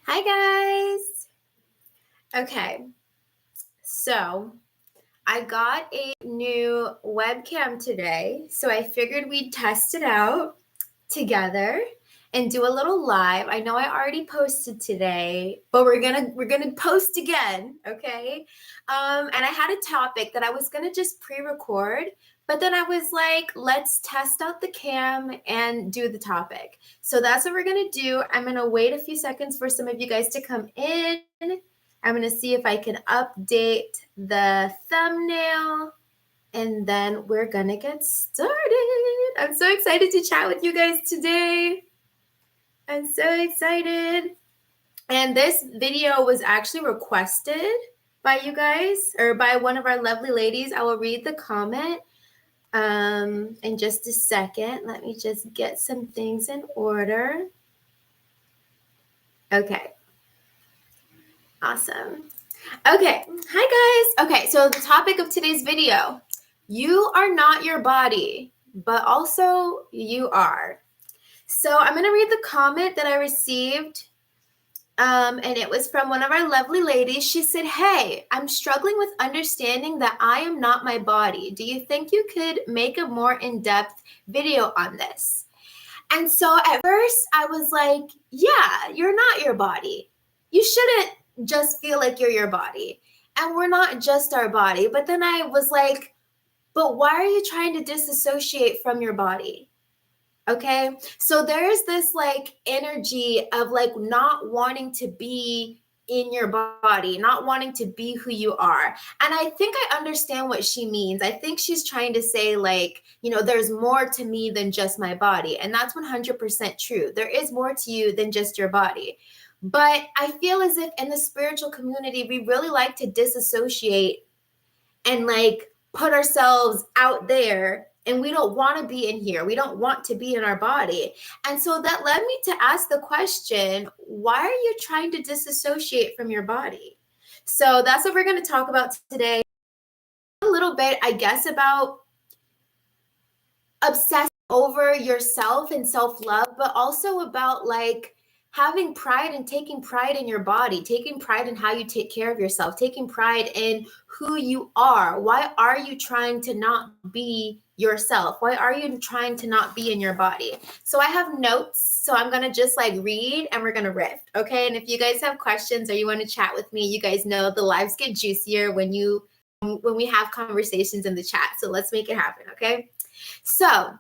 Hi guys. Okay, so I got a new webcam today, so I figured we'd test it out together and do a little live. I know I already posted today, but we're gonna post again, okay? And I had a topic that I was gonna just pre-record, but then I was like, let's test out the cam and do the topic. So that's what we're gonna do. I'm gonna wait a few seconds for some of you guys to come in. I'm gonna see if I can update the thumbnail and then we're gonna get started. I'm so excited to chat with you guys today. I'm so excited. And this video was actually requested by you guys or by one of our lovely ladies. I will read the comment in just a second. Let me just get some things in order. Okay. Awesome. Okay. Hi guys. Okay, so the topic of today's video, you are not your body, but also you are. So I'm going to read the comment that I received, and it was from one of our lovely ladies. She said, "Hey, I'm struggling with understanding that I am not my body. Do you think you could make a more in-depth video on this?" And so at first I was like, yeah, you're not your body. You shouldn't just feel like you're your body. And we're not just our body. But then I was like, but why are you trying to disassociate from your body? Okay. So there's this like energy of like not wanting to be in your body, not wanting to be who you are. And I think I understand what she means. I think she's trying to say, like, there's more to me than just my body. And that's 100% true. There is more to you than just your body. But I feel as if in the spiritual community, we really like to disassociate and like put ourselves out there, and we don't want to be in here. We don't want to be in our body. And so that led me to ask the question, why are you trying to disassociate from your body? So that's what we're going to talk about today. A little bit, I guess, about obsessing over yourself and self-love, but also about like having pride and taking pride in your body, taking pride in how you take care of yourself, taking pride in who you are. Why are you trying to not be yourself? Why are you trying to not be in your body? So I have notes, so I'm going to just like read and we're going to riff, okay? And if you guys have questions or you want to chat with me, you guys know the lives get juicier when we have conversations in the chat. So let's make it happen, okay? So,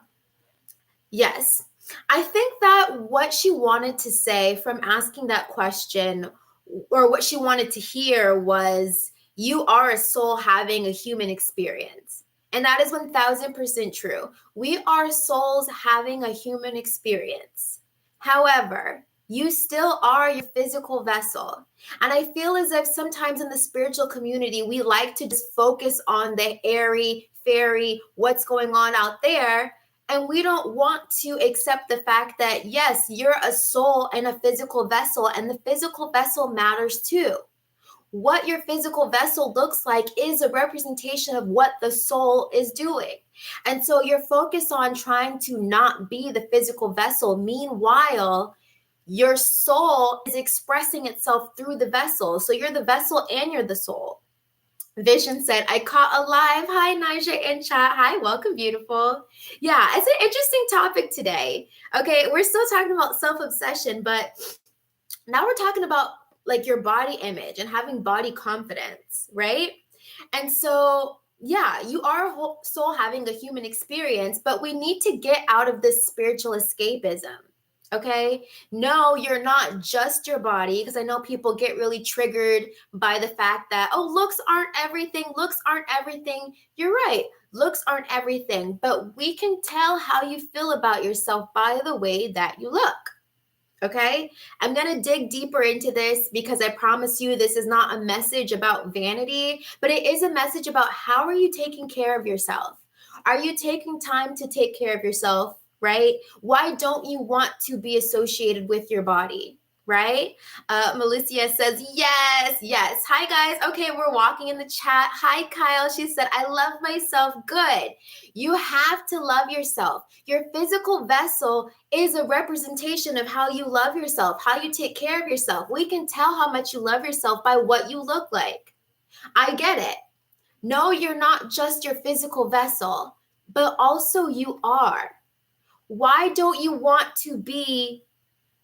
yes, I think that what she wanted to say from asking that question, or what she wanted to hear, was you are a soul having a human experience. And that is 1000% true. We are souls having a human experience. However, you still are your physical vessel. And I feel as if sometimes in the spiritual community, we like to just focus on the airy, fairy, what's going on out there. And we don't want to accept the fact that, yes, you're a soul and a physical vessel, and the physical vessel matters too. What your physical vessel looks like is a representation of what the soul is doing. And so you're focused on trying to not be the physical vessel. Meanwhile, your soul is expressing itself through the vessel. So you're the vessel and you're the soul. Vision said, I caught a live. Hi, Naja in chat. Hi, welcome, beautiful. Yeah, it's an interesting topic today. Okay, we're still talking about self-obsession, but now we're talking about like your body image and having body confidence, right? And so, yeah, you are a soul having a human experience, but we need to get out of this spiritual escapism. Okay. No, you're not just your body, because I know people get really triggered by the fact that, oh, looks aren't everything. Looks aren't everything. You're right. Looks aren't everything, but we can tell how you feel about yourself by the way that you look. Okay. I'm going to dig deeper into this because I promise you this is not a message about vanity, but it is a message about how are you taking care of yourself? Are you taking time to take care of yourself? Right? Why don't you want to be associated with your body? right? Melissa says, yes, yes. Hi, guys. Okay, we're walking in the chat. Hi, Kyle. She said, I love myself. Good. You have to love yourself. Your physical vessel is a representation of how you love yourself, how you take care of yourself. We can tell how much you love yourself by what you look like. I get it. No, you're not just your physical vessel, but also you are. Why don't you want to be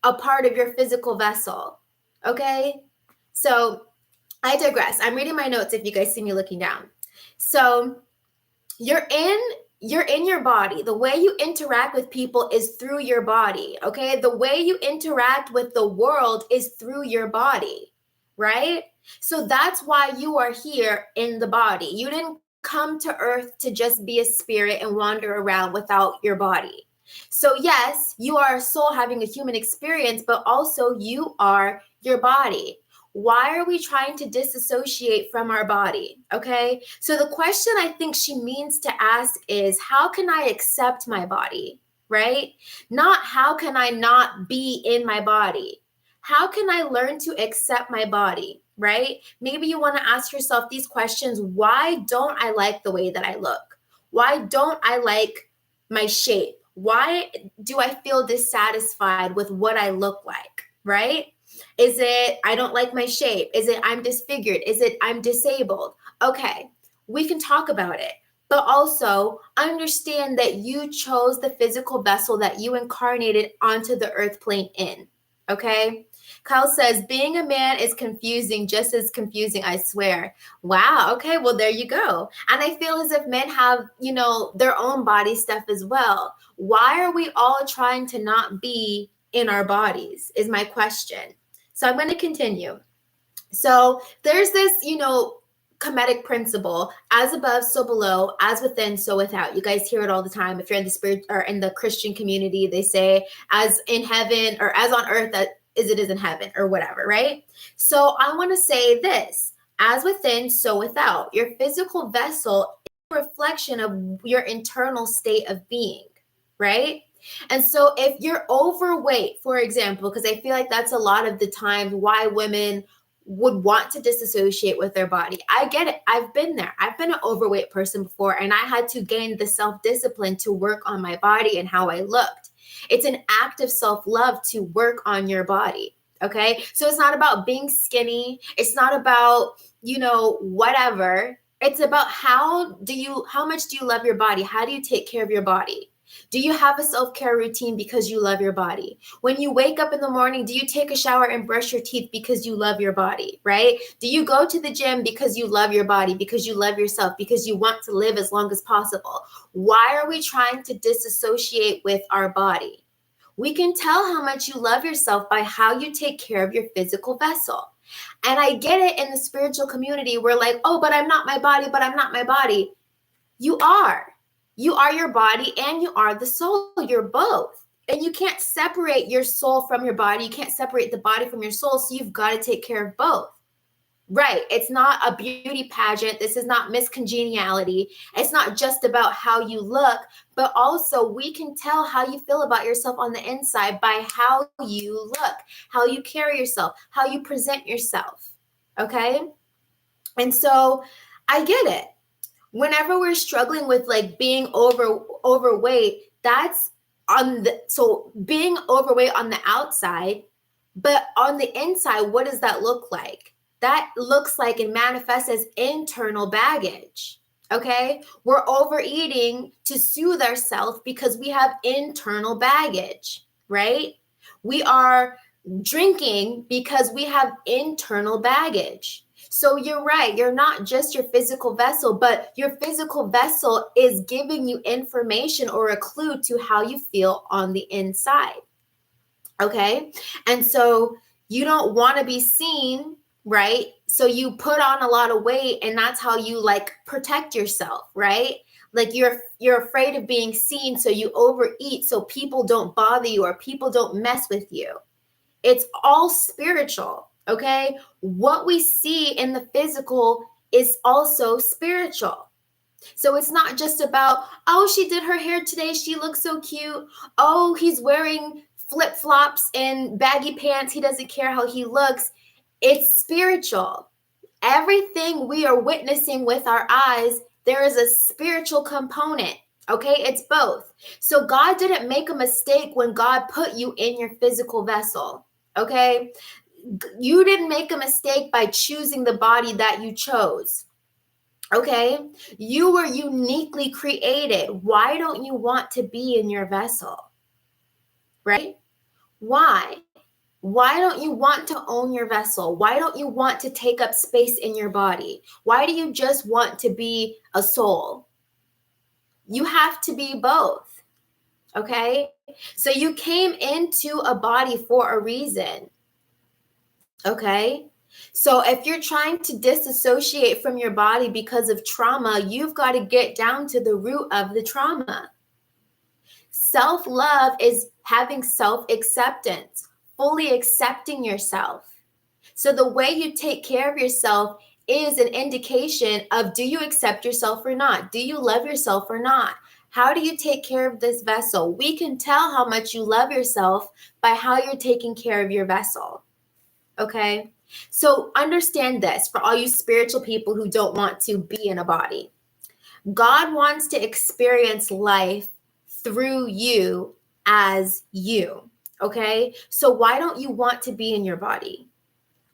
a part of your physical vessel? Okay. So I digress. I'm reading my notes if you guys see me looking down. So you're in your body. The way you interact with people is through your body. Okay. The way you interact with the world is through your body, right? So that's why you are here in the body. You didn't come to earth to just be a spirit and wander around without your body. So, yes, you are a soul having a human experience, but also you are your body. Why are we trying to disassociate from our body? Okay. So, the question I think she means to ask is, how can I accept my body? Right? Not how can I not be in my body? How can I learn to accept my body? Right? Maybe you want to ask yourself these questions. Why don't I like the way that I look? Why don't I like my shape? Why do I feel dissatisfied with what I look like? Right? Is it I don't like my shape? Is it I'm disfigured? Is it I'm disabled? Okay, we can talk about it. But also understand that you chose the physical vessel that you incarnated onto the earth plane in. Okay? Kyle says, being a man is confusing, just as confusing, I swear. Wow. Okay. Well, there you go. And I feel as if men have, their own body stuff as well. Why are we all trying to not be in our bodies is my question. So I'm going to continue. So there's this, comedic principle, as above, so below, as within, so without. You guys hear it all the time. If you're in the spirit or in the Christian community, they say as in heaven or as on earth that as it is in heaven or whatever, right? So I want to say this, as within, so without. Your physical vessel is a reflection of your internal state of being, right? And so if you're overweight, for example, because I feel like that's a lot of the times why women would want to disassociate with their body. I get it. I've been there. I've been an overweight person before, and I had to gain the self-discipline to work on my body and how I looked. It's an act of self-love to work on your body. Okay. So it's not about being skinny. It's not about, whatever. It's about how much do you love your body? How do you take care of your body? Do you have a self-care routine because you love your body? When you wake up in the morning, do you take a shower and brush your teeth because you love your body, right? Do you go to the gym because you love your body, because you love yourself, because you want to live as long as possible? Why are we trying to disassociate with our body? We can tell how much you love yourself by how you take care of your physical vessel. And I get it in the spiritual community. We're like, oh, but I'm not my body, but I'm not my body. You are. You are your body and you are the soul. You're both. And you can't separate your soul from your body. You can't separate the body from your soul. So you've got to take care of both. Right. It's not a beauty pageant. This is not Miss Congeniality. It's not just about how you look, but also we can tell how you feel about yourself on the inside by how you look, how you carry yourself, how you present yourself. Okay. And so I get it. Whenever we're struggling with like being overweight, that's so being overweight on the outside, but on the inside, what does that look like? That looks like it manifests as internal baggage. Okay. We're overeating to soothe ourselves because we have internal baggage, right? We are drinking because we have internal baggage. So you're right. You're not just your physical vessel, but your physical vessel is giving you information or a clue to how you feel on the inside. Okay. And so you don't want to be seen, right? So you put on a lot of weight and that's how you like protect yourself, right? Like you're afraid of being seen. So you overeat so people don't bother you or people don't mess with you. It's all spiritual. Okay. What we see in the physical is also spiritual. So it's not just about, oh, she did her hair today. She looks so cute. Oh, he's wearing flip-flops and baggy pants. He doesn't care how he looks. It's spiritual. Everything we are witnessing with our eyes, there is a spiritual component. Okay, it's both. So God didn't make a mistake when God put you in your physical vessel. Okay, you didn't make a mistake by choosing the body that you chose. Okay, you were uniquely created. Why don't you want to be in your vessel? Right? Why? Why don't you want to own your vessel? Why don't you want to take up space in your body? Why do you just want to be a soul? You have to be both. Okay? So you came into a body for a reason. Okay? So if you're trying to disassociate from your body because of trauma, you've got to get down to the root of the trauma. Self-love is having self-acceptance, fully accepting yourself. So the way you take care of yourself is an indication of, do you accept yourself or not? Do you love yourself or not? How do you take care of this vessel? We can tell how much you love yourself by how you're taking care of your vessel. Okay? So understand this for all you spiritual people who don't want to be in a body. God wants to experience life through you as you. Okay? So why don't you want to be in your body?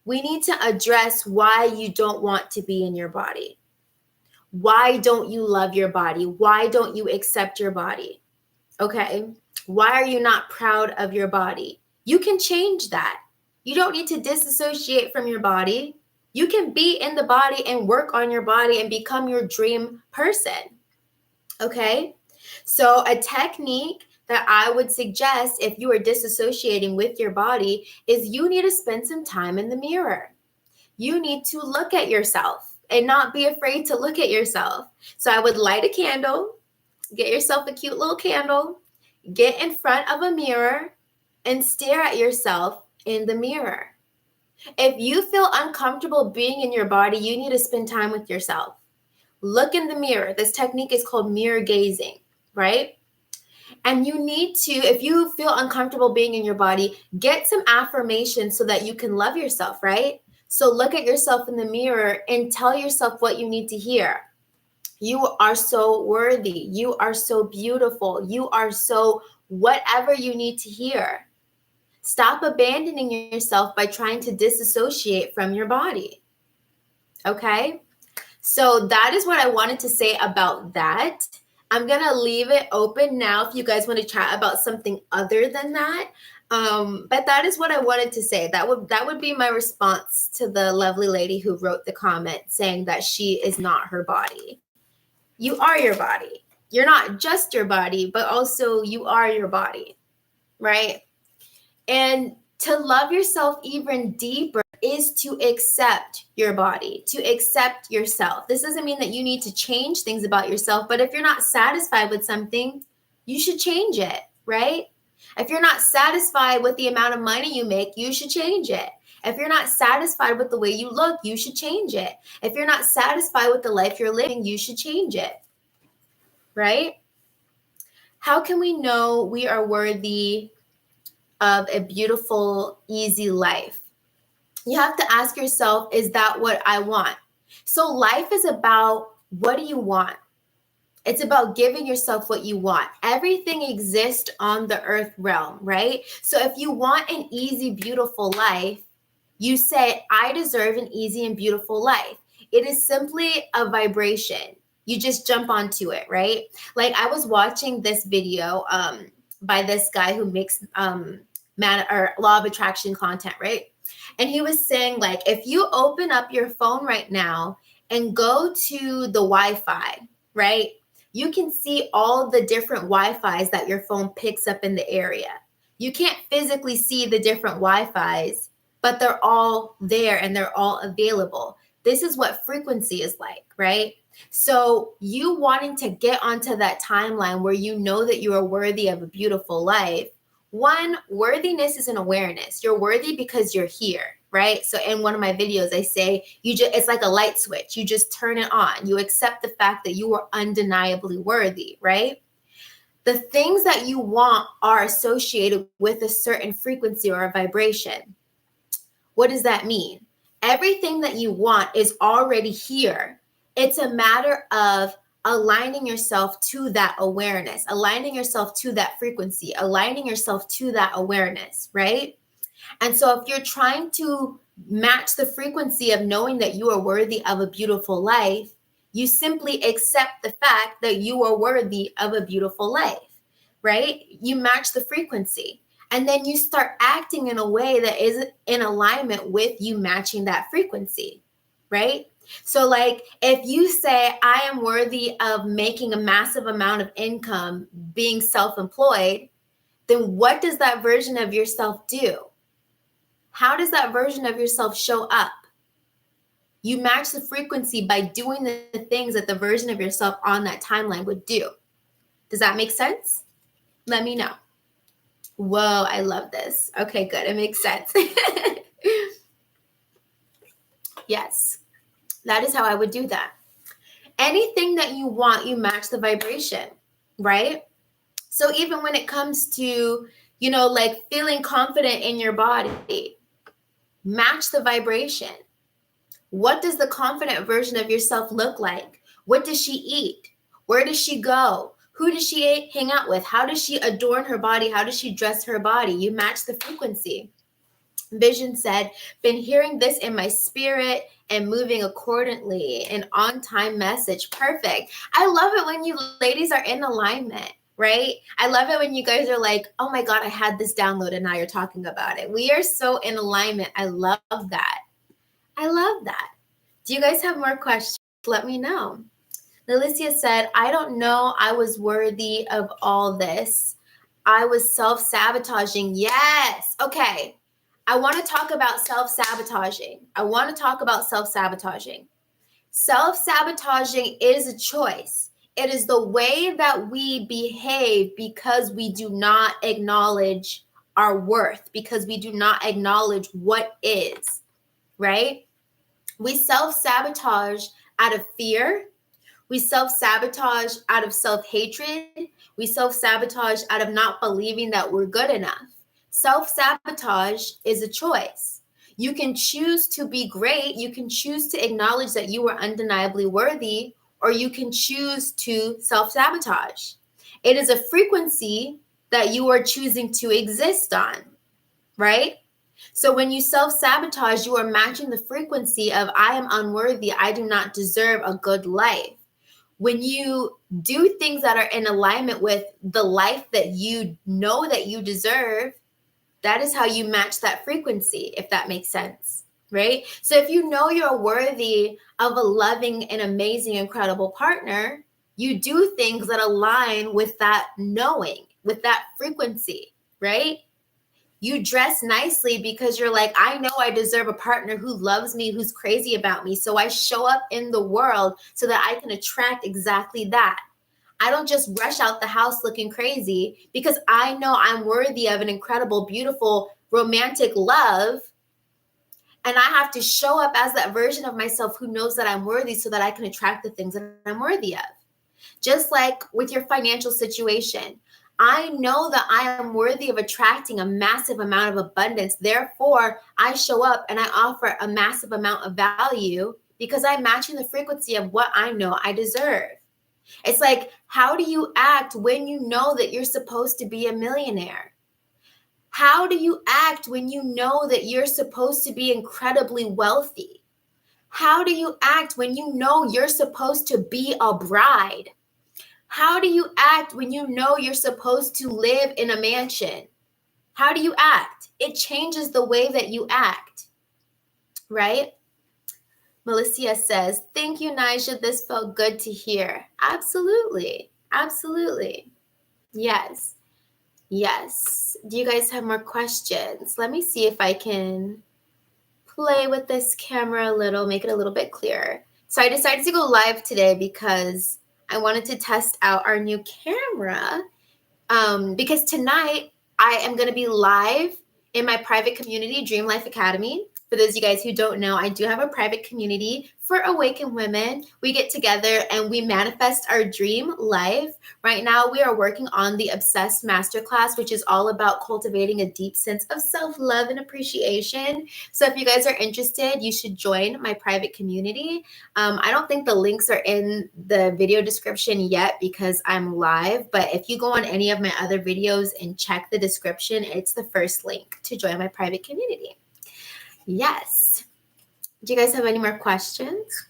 We need to address why you don't want to be in your body. Why don't you love your body? Why don't you accept your body? Okay? Why are you not proud of your body? You can change that. You don't need to disassociate from your body. You can be in the body and work on your body and become your dream person. Okay? So a technique that I would suggest if you are disassociating with your body is you need to spend some time in the mirror. You need to look at yourself and not be afraid to look at yourself. So I would light a candle, get yourself a cute little candle, get in front of a mirror and stare at yourself in the mirror. If you feel uncomfortable being in your body, you need to spend time with yourself. Look in the mirror. This technique is called mirror gazing, right? And you need to, if you feel uncomfortable being in your body, get some affirmation so that you can love yourself, right? So look at yourself in the mirror and tell yourself what you need to hear. You are so worthy. You are so beautiful. You are so whatever you need to hear. Stop abandoning yourself by trying to disassociate from your body. Okay? So that is what I wanted to say about that. I'm going to leave it open now if you guys want to chat about something other than that. But that is what I wanted to say. That would be my response to the lovely lady who wrote the comment saying that she is not her body. You are your body. You're not just your body, but also you are your body, right? And to love yourself even deeper is to accept your body, to accept yourself. This doesn't mean that you need to change things about yourself, but if you're not satisfied with something, you should change it, right? If you're not satisfied with the amount of money you make, you should change it. If you're not satisfied with the way you look, you should change it. If you're not satisfied with the life you're living, you should change it, right? How can we know we are worthy of a beautiful, easy life? You have to ask yourself, is that what I want? So life is about, what do you want? It's about giving yourself what you want. Everything exists on the earth realm, right? So if you want an easy, beautiful life, you say, I deserve an easy and beautiful life. It is simply a vibration. You just jump onto it, right? Like I was watching this video by this guy who makes law of attraction content, right? And he was saying, like, if you open up your phone right now and go to the Wi-Fi, right? You can see all the different Wi-Fis that your phone picks up in the area. You can't physically see the different Wi-Fis, but they're all there and they're all available. This is what frequency is like, right? So you wanting to get onto that timeline where you know that you are worthy of a beautiful life. One, worthiness is an awareness. You're worthy because you're here, right? So in one of my videos, I say it's like a light switch. You just turn it on. You accept the fact that you are undeniably worthy, right? The things that you want are associated with a certain frequency or a vibration. What does that mean? Everything that you want is already here. It's a matter of aligning yourself to that awareness, aligning yourself to that frequency, aligning yourself to that awareness, right? And so if you're trying to match the frequency of knowing that you are worthy of a beautiful life, you simply accept the fact that you are worthy of a beautiful life, right? You match the frequency. And then you start acting in a way that is in alignment with you matching that frequency, right? So like if you say, I am worthy of making a massive amount of income being self-employed, then what does that version of yourself do? How does that version of yourself show up? You match the frequency by doing the things that the version of yourself on that timeline would do. Does that make sense? Let me know. Whoa, I love this. Okay, good. It makes sense. Yes, that is how I would do that. Anything that you want, you match the vibration, right? So even when it comes to, like feeling confident in your body, match the vibration. What does the confident version of yourself look like? What does she eat? Where does she go? Who does she hang out with? How does she adorn her body? How does she dress her body? You match the frequency. Vision said, been hearing this in my spirit and moving accordingly. An on-time message. Perfect. I love it when you ladies are in alignment, right? I love it when you guys are like, oh my God, I had this download and now you're talking about it. We are so in alignment. I love that. I love that. Do you guys have more questions? Let me know. Lilicia said, I don't know I was worthy of all this. I was self-sabotaging. Yes. Okay. I want to talk about self-sabotaging. Self-sabotaging is a choice. It is the way that we behave because we do not acknowledge our worth, because we do not acknowledge what is, right? We self-sabotage out of fear. We self-sabotage out of self-hatred. We self-sabotage out of not believing that we're good enough. Self-sabotage is a choice. You can choose to be great. You can choose to acknowledge that you are undeniably worthy, or you can choose to self-sabotage. It is a frequency that you are choosing to exist on, right? So when you self-sabotage, you are matching the frequency of I am unworthy. I do not deserve a good life. When you do things that are in alignment with the life that you know that you deserve, that is how you match that frequency, if that makes sense, right? So if you know you're worthy of a loving and amazing, incredible partner, you do things that align with that knowing, with that frequency, right? You dress nicely because you're like, I know I deserve a partner who loves me, who's crazy about me. So I show up in the world so that I can attract exactly that. I don't just rush out the house looking crazy because I know I'm worthy of an incredible, beautiful, romantic love. And I have to show up as that version of myself who knows that I'm worthy so that I can attract the things that I'm worthy of. Just like with your financial situation. I know that I am worthy of attracting a massive amount of abundance. Therefore, I show up and I offer a massive amount of value because I'm matching the frequency of what I know I deserve. It's like, how do you act when you know that you're supposed to be a millionaire? How do you act when you know that you're supposed to be incredibly wealthy? How do you act when you know you're supposed to be a bride? How do you act when you know you're supposed to live in a mansion? How do you act? It changes the way that you act, right? Melissa says, thank you, Nija. This felt good to hear. Absolutely. Absolutely. Yes. Yes. Do you guys have more questions? Let me see if I can play with this camera a little, make it a little bit clearer. So I decided to go live today because I wanted to test out our new camera because tonight I am going to be live in my private community, Dream Life Academy. For those of you guys who don't know, I do have a private community for awakened women. We get together and we manifest our dream life. Right now, we are working on the Obsessed Masterclass, which is all about cultivating a deep sense of self-love and appreciation. So if you guys are interested, you should join my private community. I don't think the links are in the video description yet because I'm live, but if you go on any of my other videos and check the description, it's the first link to join my private community. Yes. Do you guys have any more questions?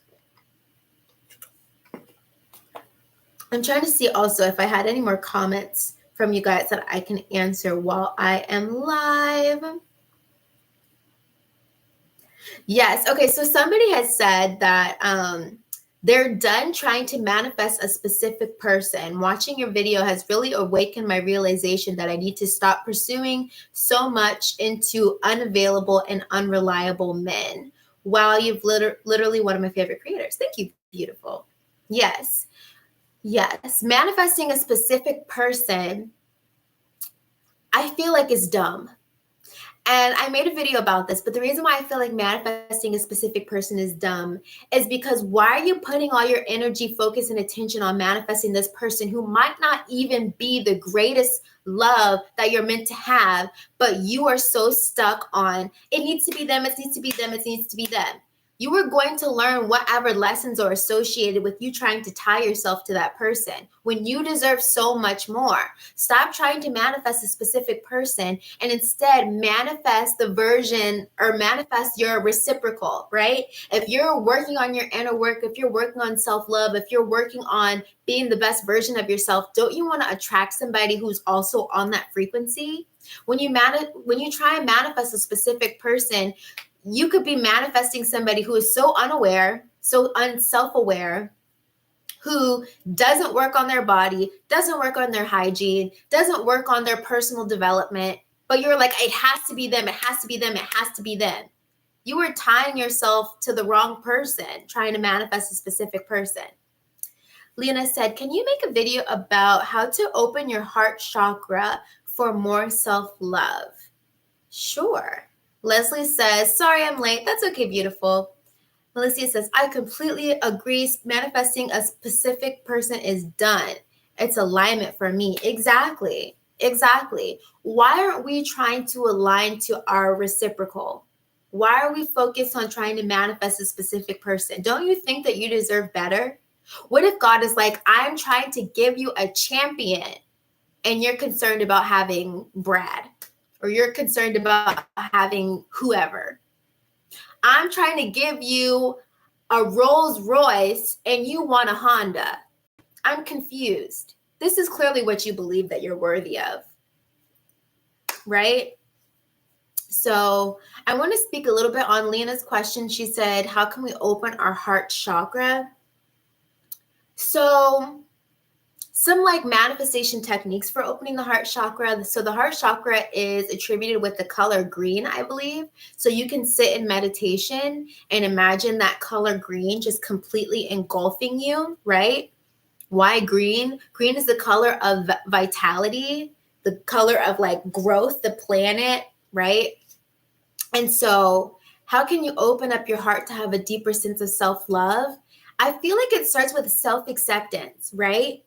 I'm trying to see also if I had any more comments from you guys that I can answer while I am live. Yes. Okay. So somebody has said that they're done trying to manifest a specific person. Watching your video has really awakened my realization that I need to stop pursuing so much into unavailable and unreliable men. Wow, you've literally one of my favorite creators. Thank you, beautiful. Yes. Yes. Manifesting a specific person, I feel like is dumb. And I made a video about this, but the reason why I feel like manifesting a specific person is dumb is because why are you putting all your energy, focus, and attention on manifesting this person who might not even be the greatest love that you're meant to have, but you are so stuck on, it needs to be them, it needs to be them, it needs to be them. You are going to learn whatever lessons are associated with you trying to tie yourself to that person when you deserve so much more. Stop trying to manifest a specific person and instead manifest the version or manifest your reciprocal, right? If you're working on your inner work, if you're working on self-love, if you're working on being the best version of yourself, don't you want to attract somebody who's also on that frequency? When you try and manifest a specific person, you could be manifesting somebody who is so unaware, so unself-aware, who doesn't work on their body, doesn't work on their hygiene, doesn't work on their personal development, but you're like, it has to be them, it has to be them, it has to be them. You are tying yourself to the wrong person, trying to manifest a specific person. Lena said, can you make a video about how to open your heart chakra for more self-love? Sure. Leslie says, sorry I'm late. That's okay, beautiful. Melissa says, I completely agree. Manifesting a specific person is done. It's alignment for me. Exactly. Exactly. Why aren't we trying to align to our reciprocal? Why are we focused on trying to manifest a specific person? Don't you think that you deserve better? What if God is like, I'm trying to give you a champion and you're concerned about having Brad? Or you're concerned about having whoever. I'm trying to give you a Rolls Royce and you want a Honda. I'm confused. This is clearly what you believe that you're worthy of, right? So I want to speak a little bit on Lena's question. She said, how can we open our heart chakra? So some like manifestation techniques for opening the heart chakra. So the heart chakra is attributed with the color green, I believe. So you can sit in meditation and imagine that color green just completely engulfing you, right? Why green? Green is the color of vitality, the color of like growth, the planet, right? And so how can you open up your heart to have a deeper sense of self-love? I feel like it starts with self-acceptance, right?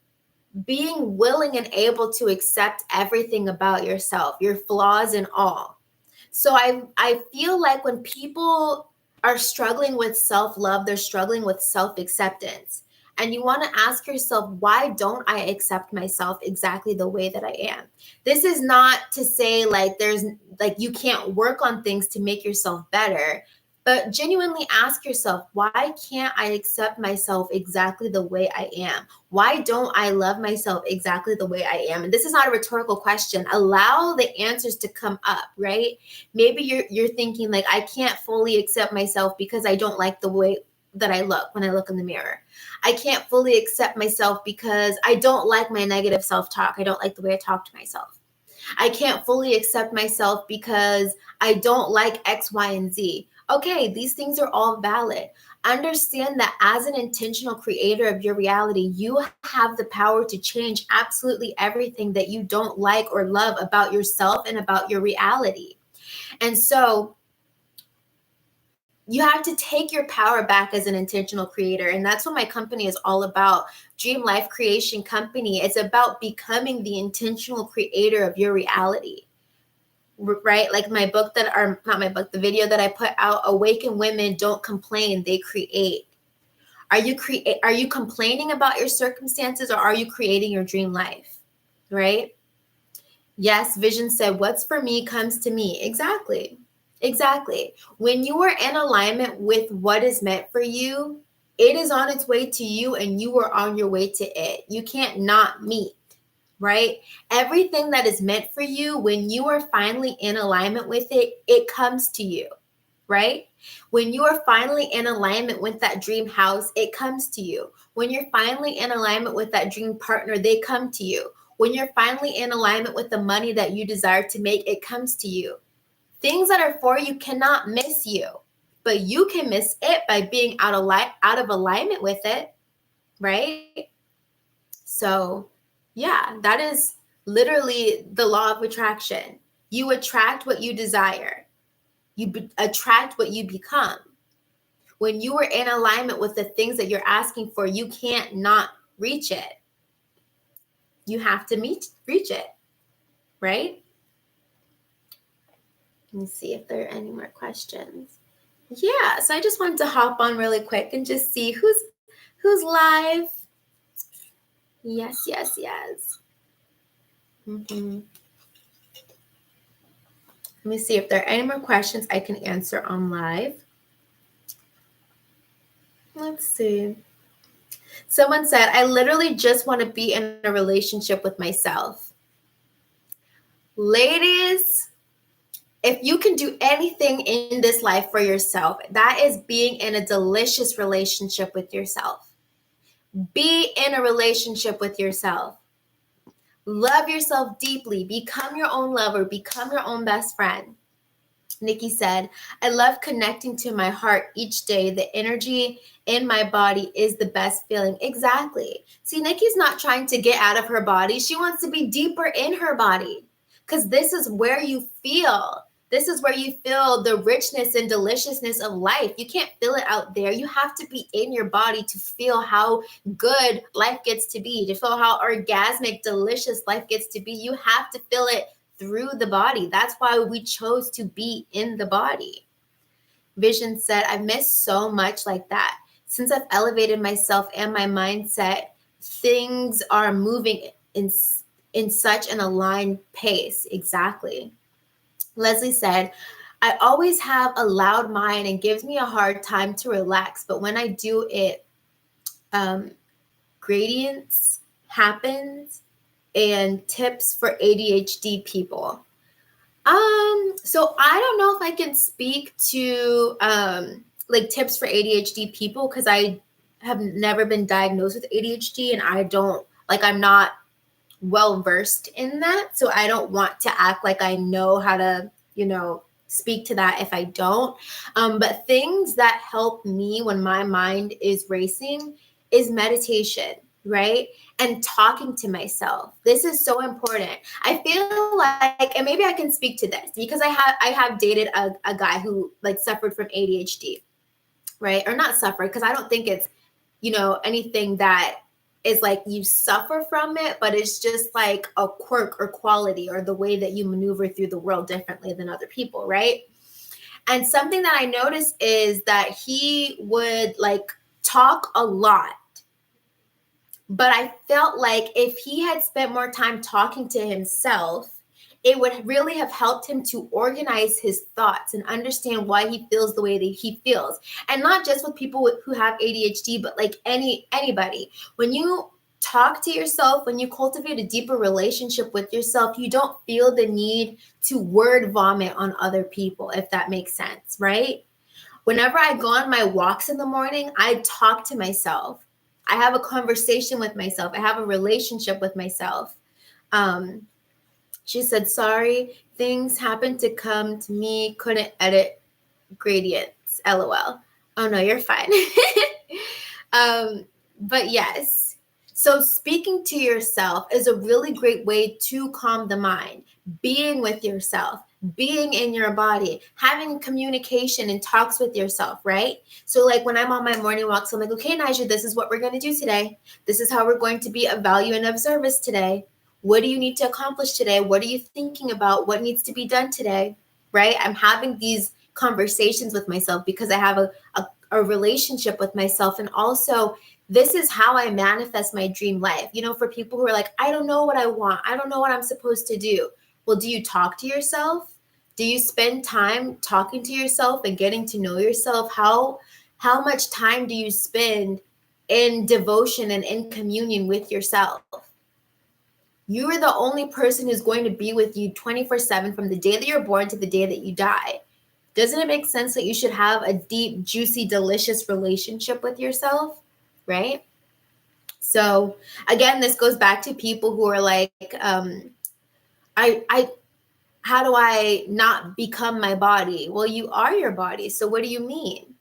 Being willing and able to accept everything about yourself, your flaws and all. So I feel like when people are struggling with self-love, they're struggling with self-acceptance. And you want to ask yourself, why don't I accept myself exactly the way that I am? This is not to say like there's like you can't work on things to make yourself better. But genuinely ask yourself, why can't I accept myself exactly the way I am? Why don't I love myself exactly the way I am? And this is not a rhetorical question. Allow the answers to come up, right? Maybe you're thinking like, I can't fully accept myself because I don't like the way that I look when I look in the mirror. I can't fully accept myself because I don't like my negative self-talk. I don't like the way I talk to myself. I can't fully accept myself because I don't like X, Y, and Z. Okay, these things are all valid. Understand that as an intentional creator of your reality, you have the power to change absolutely everything that you don't like or love about yourself and about your reality. And so You have to take your power back as an intentional creator. And that's what my company is all about. Dream Life Creation Company. It's about becoming the intentional creator of your reality. Right? Like my book the video that I put out, Awaken Women Don't Complain, They Create. Are you complaining about your circumstances, or are you creating your dream life? Right? Yes, Vision said, what's for me comes to me. Exactly. When you are in alignment with what is meant for you, it is on its way to you and you are on your way to it. You can't not meet, right? Everything that is meant for you, when you are finally in alignment with it, it comes to you, right? When you are finally in alignment with that dream house, it comes to you. When you're finally in alignment with that dream partner, they come to you. When you're finally in alignment with the money that you desire to make, it comes to you. Things that are for you cannot miss you, but you can miss it by being out of alignment with it, right? So, yeah, that is literally the law of attraction. You attract what you desire. You attract what you become. When you are in alignment with the things that you're asking for, you can't not reach it. You have to reach it, right? Let me see if there are any more questions. Yeah, so I just wanted to hop on really quick and just see who's live. Yes. Mm-hmm. Let me see if there are any more questions I can answer on live. Let's see. Someone said, I literally just want to be in a relationship with myself. Ladies, if you can do anything in this life for yourself, that is being in a delicious relationship with yourself. Be in a relationship with yourself. Love yourself deeply. Become your own lover. Become your own best friend. Nikki said, I love connecting to my heart each day. The energy in my body is the best feeling. Exactly. See, Nikki's not trying to get out of her body. She wants to be deeper in her body, because this is where you feel. This is where you feel the richness and deliciousness of life. You can't feel it out there. You have to be in your body to feel how good life gets to be, to feel how orgasmic, delicious life gets to be. You have to feel it through the body. That's why we chose to be in the body. Vision said, I miss so much like that. Since I've elevated myself and my mindset, things are moving in such an aligned pace. Exactly. Leslie said, I always have a loud mind and gives me a hard time to relax. But when I do it, gradients happens. And tips for ADHD people. So I don't know if I can speak to like tips for ADHD people, because I have never been diagnosed with ADHD and I'm not well versed in that. So I don't want to act like I know how to, speak to that if I don't. But things that help me when my mind is racing is meditation, right? And talking to myself. This is so important. I feel like, and maybe I can speak to this because I have dated a guy who like suffered from ADHD, right? Or not suffered, because I don't think it's, anything that is like you suffer from it, but it's just like a quirk or quality or the way that you maneuver through the world differently than other people, right? And something that I noticed is that he would like talk a lot. But I felt like if he had spent more time talking to himself, it would really have helped him to organize his thoughts and understand why he feels the way that he feels. And not just with people who have ADHD, but like anybody. When you talk to yourself, when you cultivate a deeper relationship with yourself, you don't feel the need to word vomit on other people, if that makes sense, right? Whenever I go on my walks in the morning, I talk to myself. I have a conversation with myself. I have a relationship with myself. She said, sorry, things happened to come to me, couldn't edit gradients, LOL. Oh no, you're fine. But yes, so speaking to yourself is a really great way to calm the mind. Being with yourself, being in your body, having communication and talks with yourself, right? So like when I'm on my morning walks, I'm like, okay, Nigel, this is what we're going to do today. This is how we're going to be of value and of service today. What do you need to accomplish today? What are you thinking about? What needs to be done today, right? I'm having these conversations with myself because I have a relationship with myself. And also, this is how I manifest my dream life. You know, for people who are like, I don't know what I want. I don't know what I'm supposed to do. Well, do you talk to yourself? Do you spend time talking to yourself and getting to know yourself? How much time do you spend in devotion and in communion with yourself? You are the only person who's going to be with you 24/7 from the day that you're born to the day that you die. Doesn't it make sense that you should have a deep, juicy, delicious relationship with yourself, right? So again, this goes back to people who are like, I how do I not become my body? Well, you are your body. So what do you mean?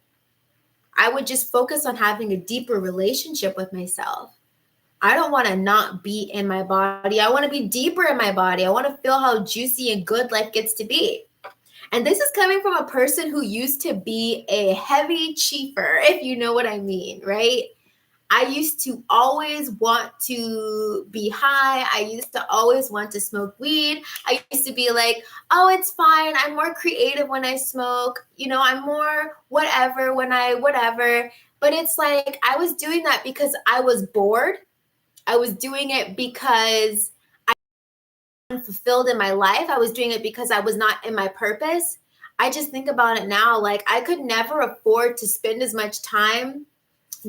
I would just focus on having a deeper relationship with myself. I don't want to not be in my body. I want to be deeper in my body. I want to feel how juicy and good life gets to be. And this is coming from a person who used to be a heavy chiefer, if you know what I mean, right? I used to always want to be high. I used to always want to smoke weed. I used to be like, oh, it's fine. I'm more creative when I smoke. You know, I'm more whatever when I whatever. But it's like I was doing that because I was bored. I was doing it because I was unfulfilled in my life. I was doing it because I was not in my purpose. I just think about it now, like I could never afford to spend as much time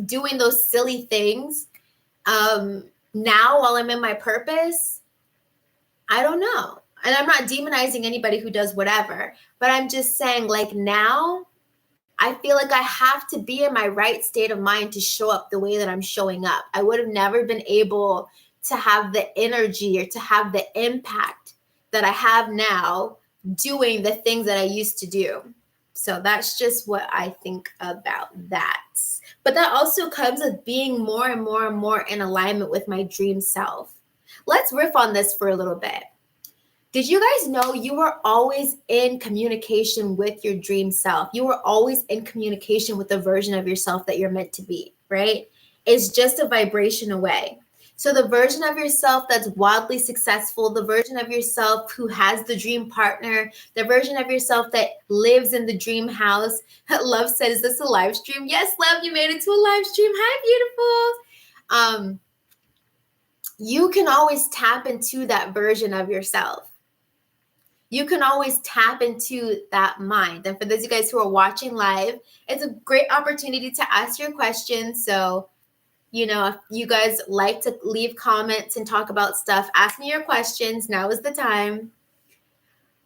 doing those silly things now while I'm in my purpose. I don't know. And I'm not demonizing anybody who does whatever, but I'm just saying like now I feel like I have to be in my right state of mind to show up the way that I'm showing up. I would have never been able to have the energy or to have the impact that I have now doing the things that I used to do. So that's just what I think about that. But that also comes with being more and more and more in alignment with my dream self. Let's riff on this for a little bit. Did you guys know you are always in communication with your dream self? You are always in communication with the version of yourself that you're meant to be, right? It's just a vibration away. So the version of yourself that's wildly successful, the version of yourself who has the dream partner, the version of yourself that lives in the dream house. Love said, is this a live stream? Yes, Love, you made it to a live stream. Hi, beautiful. You can always tap into that version of yourself. You can always tap into that mind. And for those of you guys who are watching live, it's a great opportunity to ask your questions. So, you know, if you guys like to leave comments and talk about stuff, ask me your questions. Now is the time.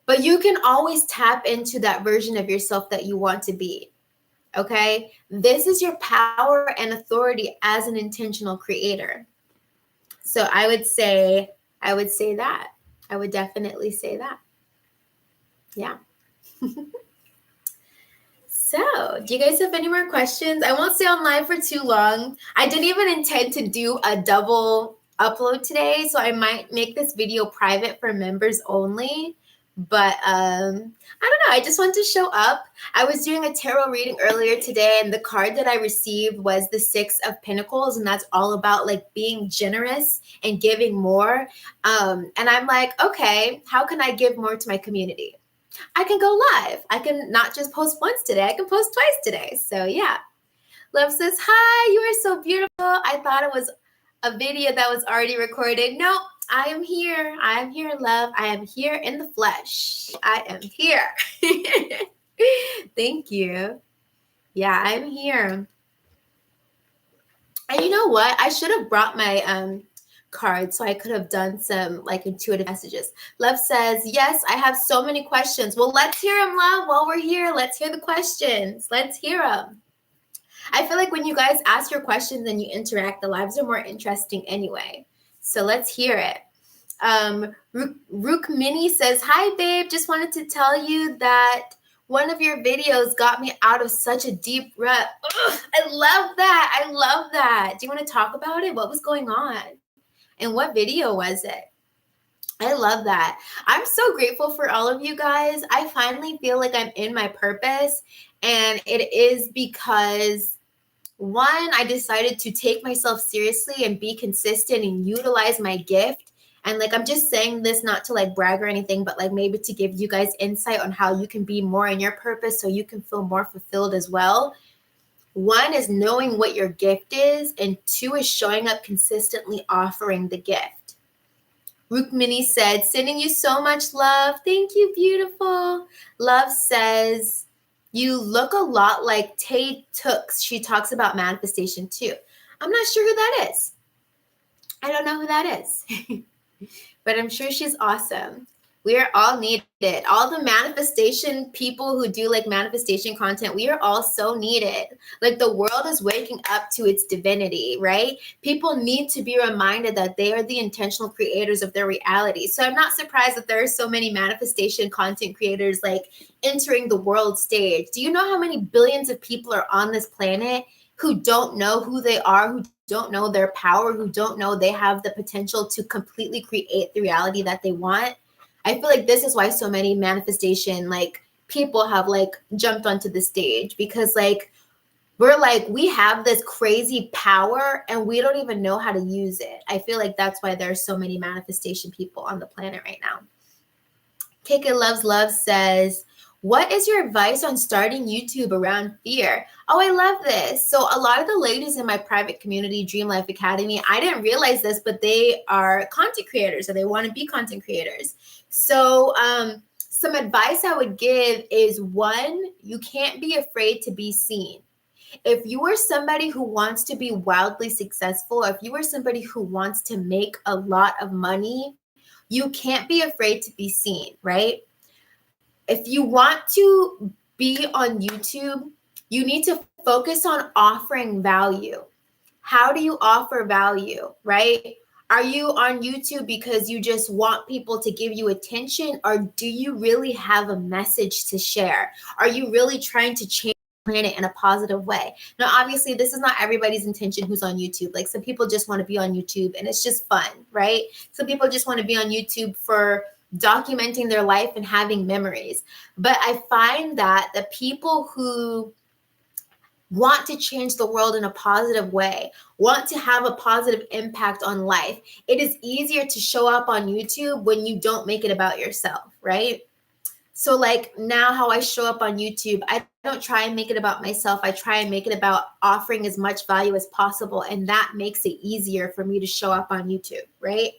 But you can always tap into that version of yourself that you want to be. Okay? This is your power and authority as an intentional creator. So I would say that. I would definitely say that. Yeah. So, do you guys have any more questions? I won't stay on live for too long. I didn't even intend to do a double upload today, so I might make this video private for members only. But I don't know. I just want to show up. I was doing a tarot reading earlier today, and the card that I received was the 6 of Pentacles, and that's all about like being generous and giving more. And I'm like, okay, how can I give more to my community? I can go live. I can not just post once today. I can post twice today. So yeah. Love says, hi, you are so beautiful. I thought it was a video that was already recorded. No, I am here. I am here, love. I am here in the flesh. I am here. Thank you. Yeah, I'm here. And you know what? I should have brought my card so I could have done some like intuitive messages. Love says, yes, I have so many questions. Well, let's hear them, Love. While we're here, let's hear the questions. Let's hear them. I feel like when you guys ask your questions and you interact, the lives are more interesting anyway. So let's hear it. Rukmini says, hi, babe. Just wanted to tell you that one of your videos got me out of such a deep rut. Ugh, I love that. I love that. Do you want to talk about it? What was going on? And what video was it? I love that. I'm so grateful for all of you guys. I finally feel like I'm in my purpose, and it is because one, I decided to take myself seriously and be consistent and utilize my gift. And like, I'm just saying this not to like brag or anything, but like maybe to give you guys insight on how you can be more in your purpose so you can feel more fulfilled as well. One is knowing what your gift is, and two is showing up consistently offering the gift. Rukmini said, sending you so much love. Thank you, beautiful. Love says, you look a lot like Tay Tooks. She talks about manifestation too. I'm not sure who that is. I don't know who that is, but I'm sure she's awesome. We are all needed. All the manifestation people who do like manifestation content, we are all so needed. Like the world is waking up to its divinity, right? People need to be reminded that they are the intentional creators of their reality. So I'm not surprised that there are so many manifestation content creators like entering the world stage. Do you know how many billions of people are on this planet who don't know who they are, who don't know their power, who don't know they have the potential to completely create the reality that they want? I feel like this is why so many manifestation like people have like jumped onto the stage, because like we're like, we have this crazy power and we don't even know how to use it. I feel like that's why there are so many manifestation people on the planet right now. Kika Loves Love says, what is your advice on starting YouTube around fear? Oh, I love this. So a lot of the ladies in my private community, Dream Life Academy, I didn't realize this, but they are content creators or they want to be content creators. So some advice I would give is, one, you can't be afraid to be seen. If you are somebody who wants to be wildly successful, if you are somebody who wants to make a lot of money, you can't be afraid to be seen, right? If you want to be on YouTube, you need to focus on offering value. How do you offer value, right? Are you on YouTube because you just want people to give you attention, or do you really have a message to share? Are you really trying to change the planet in a positive way? Now, obviously, this is not everybody's intention who's on YouTube. Like some people just want to be on YouTube and it's just fun, right? Some people just want to be on YouTube for documenting their life and having memories. But I find that the people who want to change the world in a positive way, want to have a positive impact on life, it is easier to show up on YouTube when you don't make it about yourself, right? So like now how I show up on YouTube, I don't try and make it about myself. I try and make it about offering as much value as possible. And that makes it easier for me to show up on YouTube, right?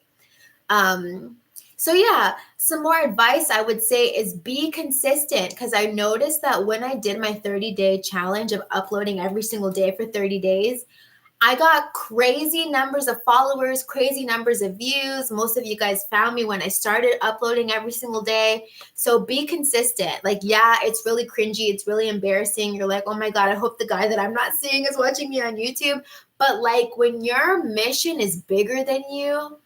So yeah, some more advice I would say is be consistent, because I noticed that when I did my 30-day challenge of uploading every single day for 30 days, I got crazy numbers of followers, crazy numbers of views. Most of you guys found me when I started uploading every single day. So be consistent. Like, yeah, it's really cringy. It's really embarrassing. You're like, oh my God, I hope the guy that I'm not seeing is watching me on YouTube. But like when your mission is bigger than you,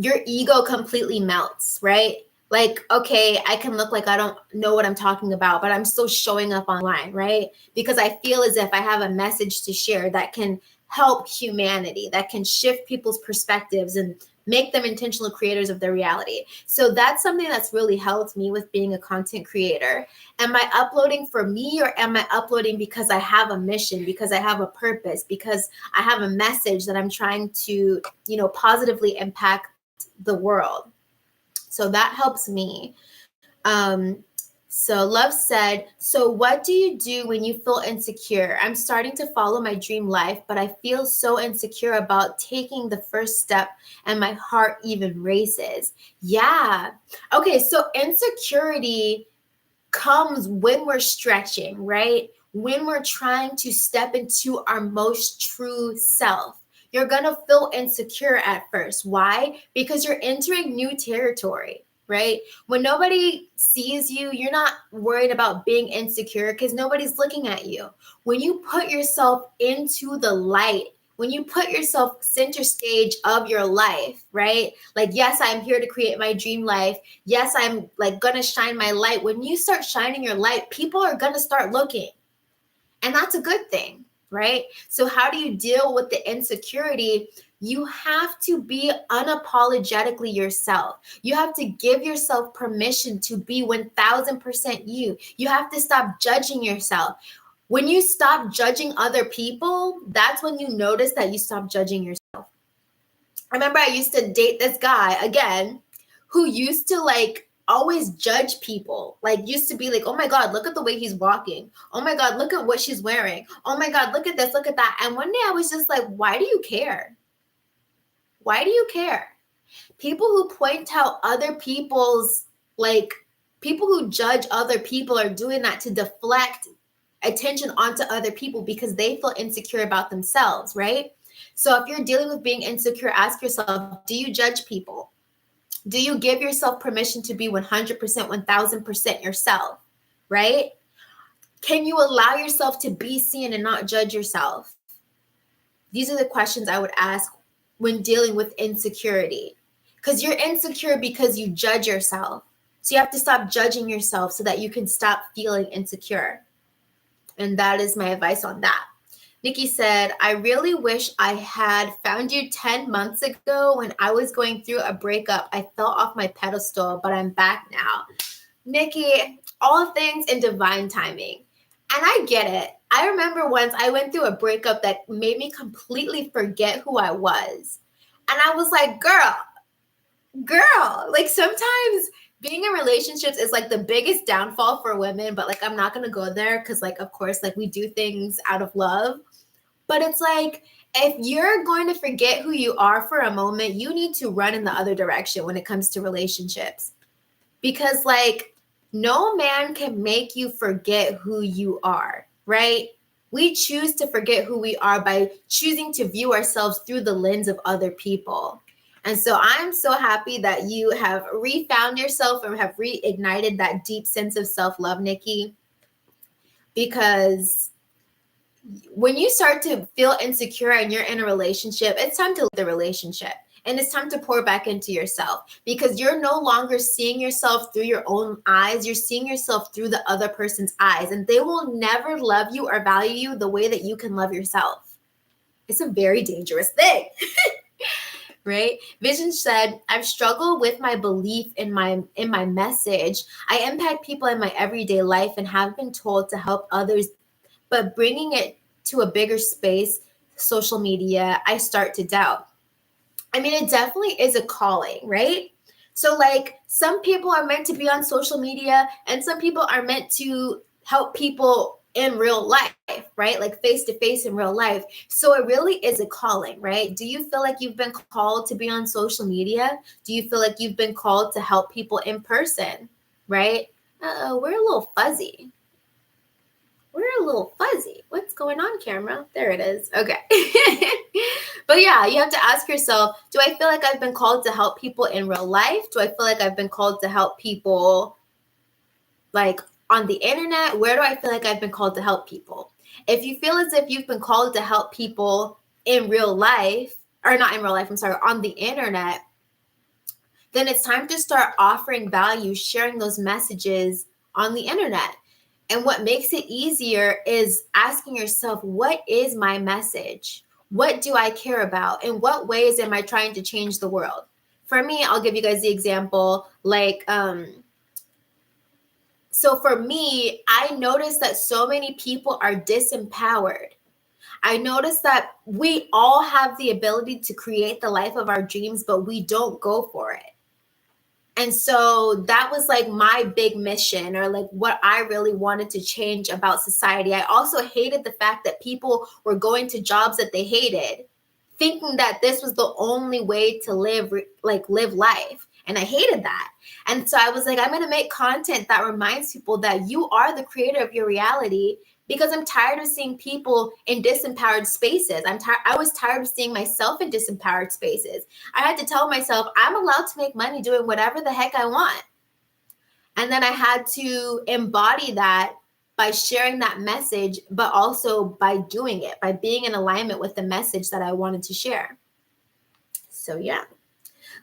your ego completely melts, right? Like, okay, I can look like I don't know what I'm talking about, but I'm still showing up online, right? Because I feel as if I have a message to share that can help humanity, that can shift people's perspectives and make them intentional creators of their reality. So that's something that's really helped me with being a content creator. Am I uploading for me, or am I uploading because I have a mission, because I have a purpose, because I have a message that I'm trying to, positively impact the world? So that helps me. So Love said, so what do you do when you feel insecure? I'm starting to follow my dream life, but I feel so insecure about taking the first step and my heart even races. Yeah. Okay, so insecurity comes when we're stretching, right? When we're trying to step into our most true self. You're going to feel insecure at first. Why? Because you're entering new territory, right? When nobody sees you, you're not worried about being insecure because nobody's looking at you. When you put yourself into the light, when you put yourself center stage of your life, right? Like, yes, I'm here to create my dream life. Yes, I'm like going to shine my light. When you start shining your light, people are going to start looking. And that's a good thing, right? So how do you deal with the insecurity? You have to be unapologetically yourself. You have to give yourself permission to be 1000% you. You have to stop judging yourself. When you stop judging other people, that's when you notice that you stop judging yourself. I remember I used to date this guy again who used to like always judge people. Like used to be like, oh my God, look at the way he's walking. Oh my God, look at what she's wearing. Oh my God, look at this, look at that. And one day I was just like, why do you care? Why do you care? People who point out other people's, like people who judge other people are doing that to deflect attention onto other people because they feel insecure about themselves, right? So if you're dealing with being insecure, ask yourself, do you judge people? Do you give yourself permission to be 100%, 1000% yourself, right? Can you allow yourself to be seen and not judge yourself? These are the questions I would ask when dealing with insecurity. Because you're insecure because you judge yourself. So you have to stop judging yourself so that you can stop feeling insecure. And that is my advice on that. Nikki said, I really wish I had found you 10 months ago when I was going through a breakup. I fell off my pedestal, but I'm back now. Nikki, all things in divine timing. And I get it. I remember once I went through a breakup that made me completely forget who I was. And I was like, girl, like sometimes being in relationships is like the biggest downfall for women, but like I'm not going to go there because like of course like we do things out of love. But it's like if you're going to forget who you are for a moment, you need to run in the other direction when it comes to relationships. Because like no man can make you forget who you are, right? We choose to forget who we are by choosing to view ourselves through the lens of other people. And so I'm so happy that you have refound yourself and have reignited that deep sense of self-love, Nikki, because when you start to feel insecure and you're in a relationship, it's time to leave the relationship and it's time to pour back into yourself because you're no longer seeing yourself through your own eyes. You're seeing yourself through the other person's eyes, and they will never love you or value you the way that you can love yourself. It's a very dangerous thing. Right? Vision said, I've struggled with my belief in my message. I impact people in my everyday life and have been told to help others, but bringing it to a bigger space, social media, I start to doubt. I mean, it definitely is a calling, right? So like some people are meant to be on social media and some people are meant to help people in real life, right? Like face to face in real life. So it really is a calling, right? Do you feel like you've been called to be on social media? Do you feel like you've been called to help people in person, right? We're a little fuzzy. What's going on, camera? There it is. Okay. But yeah, you have to ask yourself, do I feel like I've been called to help people in real life? Do I feel like I've been called to help people like on the internet? Where do I feel like I've been called to help people? If you feel as if you've been called to help people in real life, or not in real life, I'm sorry, on the internet, then it's time to start offering value, sharing those messages on the internet. And what makes it easier is asking yourself, what is my message? What do I care about? In what ways am I trying to change the world? For me, I'll give you guys the example, like, so for me, I noticed that so many people are disempowered. I noticed that we all have the ability to create the life of our dreams, but we don't go for it. And so that was like my big mission, or like what I really wanted to change about society. I also hated the fact that people were going to jobs that they hated, thinking that this was the only way to live life. And I hated that. And so I was like, I'm going to make content that reminds people that you are the creator of your reality, because I'm tired of seeing people in disempowered spaces. I was tired of seeing myself in disempowered spaces. I had to tell myself, I'm allowed to make money doing whatever the heck I want. And then I had to embody that by sharing that message, but also by doing it, by being in alignment with the message that I wanted to share. So yeah.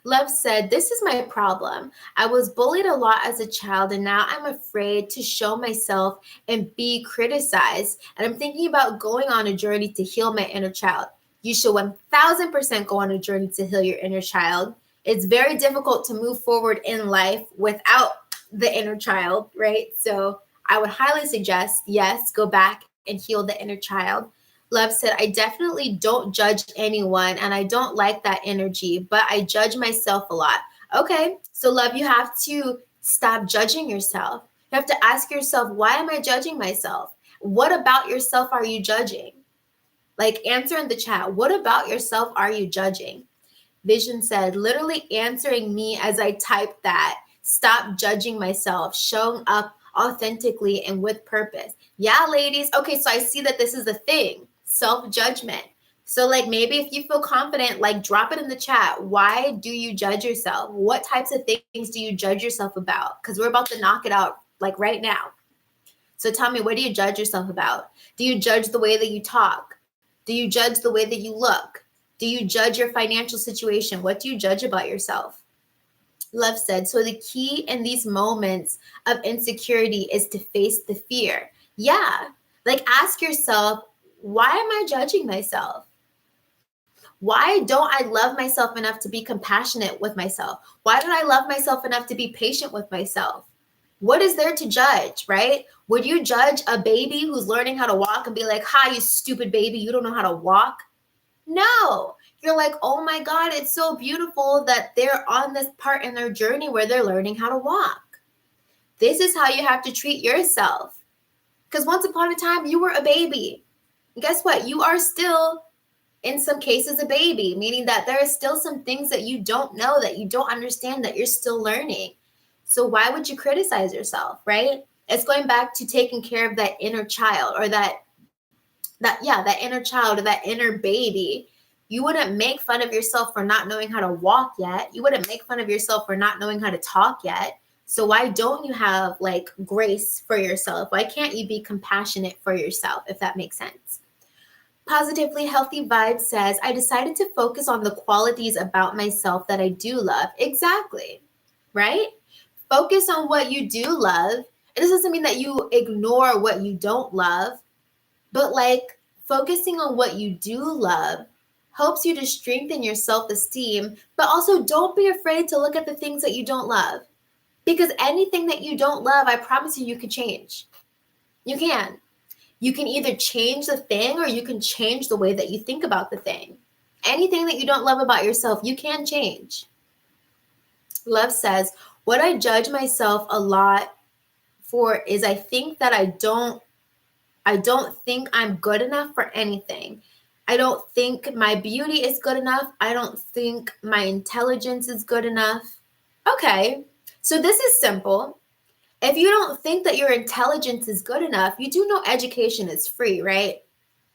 Love said, this is my problem. I was bullied a lot as a child, and now I'm afraid to show myself and be criticized. And I'm thinking about going on a journey to heal my inner child. You should 1000% go on a journey to heal your inner child. It's very difficult to move forward in life without the inner child, right? So I would highly suggest, yes, go back and heal the inner child. Love said, I definitely don't judge anyone and I don't like that energy, but I judge myself a lot. Okay, so love, you have to stop judging yourself. You have to ask yourself, why am I judging myself? What about yourself are you judging? Like, answer in the chat, what about yourself are you judging? Vision said, literally answering me as I typed that. Stop judging myself, showing up authentically and with purpose. Yeah, ladies. Okay, so I see that this is the thing, self-judgment. So like maybe if you feel confident, like drop it in the chat. Why do you judge yourself? What types of things do you judge yourself about? Because we're about to knock it out like right now. So tell me, what do you judge yourself about? Do you judge the way that you talk? Do you judge the way that you look? Do you judge your financial situation? What do you judge about yourself? Love said, so the key in these moments of insecurity is to face the fear. Yeah, like ask yourself, why am I judging myself? Why don't I love myself enough to be compassionate with myself? Why don't I love myself enough to be patient with myself? What is there to judge, right? Would you judge a baby who's learning how to walk and be like, hi, you stupid baby, you don't know how to walk? No, you're like, oh my God, it's so beautiful that they're on this part in their journey where they're learning how to walk. This is how you have to treat yourself. Because once upon a time, you were a baby. And guess what? You are still, in some cases, a baby, meaning that there are still some things that you don't know, that you don't understand, that you're still learning. So why would you criticize yourself, right? It's going back to taking care of that inner child or that inner child or that inner baby. You wouldn't make fun of yourself for not knowing how to walk yet. You wouldn't make fun of yourself for not knowing how to talk yet. So why don't you have like grace for yourself? Why can't you be compassionate for yourself, if that makes sense? Positively Healthy Vibe says, I decided to focus on the qualities about myself that I do love. Exactly, right? Focus on what you do love. It doesn't mean that you ignore what you don't love, but like focusing on what you do love helps you to strengthen your self-esteem, but also don't be afraid to look at the things that you don't love. Because anything that you don't love, I promise you, you can change. You can. You can either change the thing or you can change the way that you think about the thing. Anything that you don't love about yourself, you can change. Love says, what I judge myself a lot for is I think that I don't think I'm good enough for anything. I don't think my beauty is good enough. I don't think my intelligence is good enough. Okay, so this is simple. If you don't think that your intelligence is good enough, you do know education is free, right?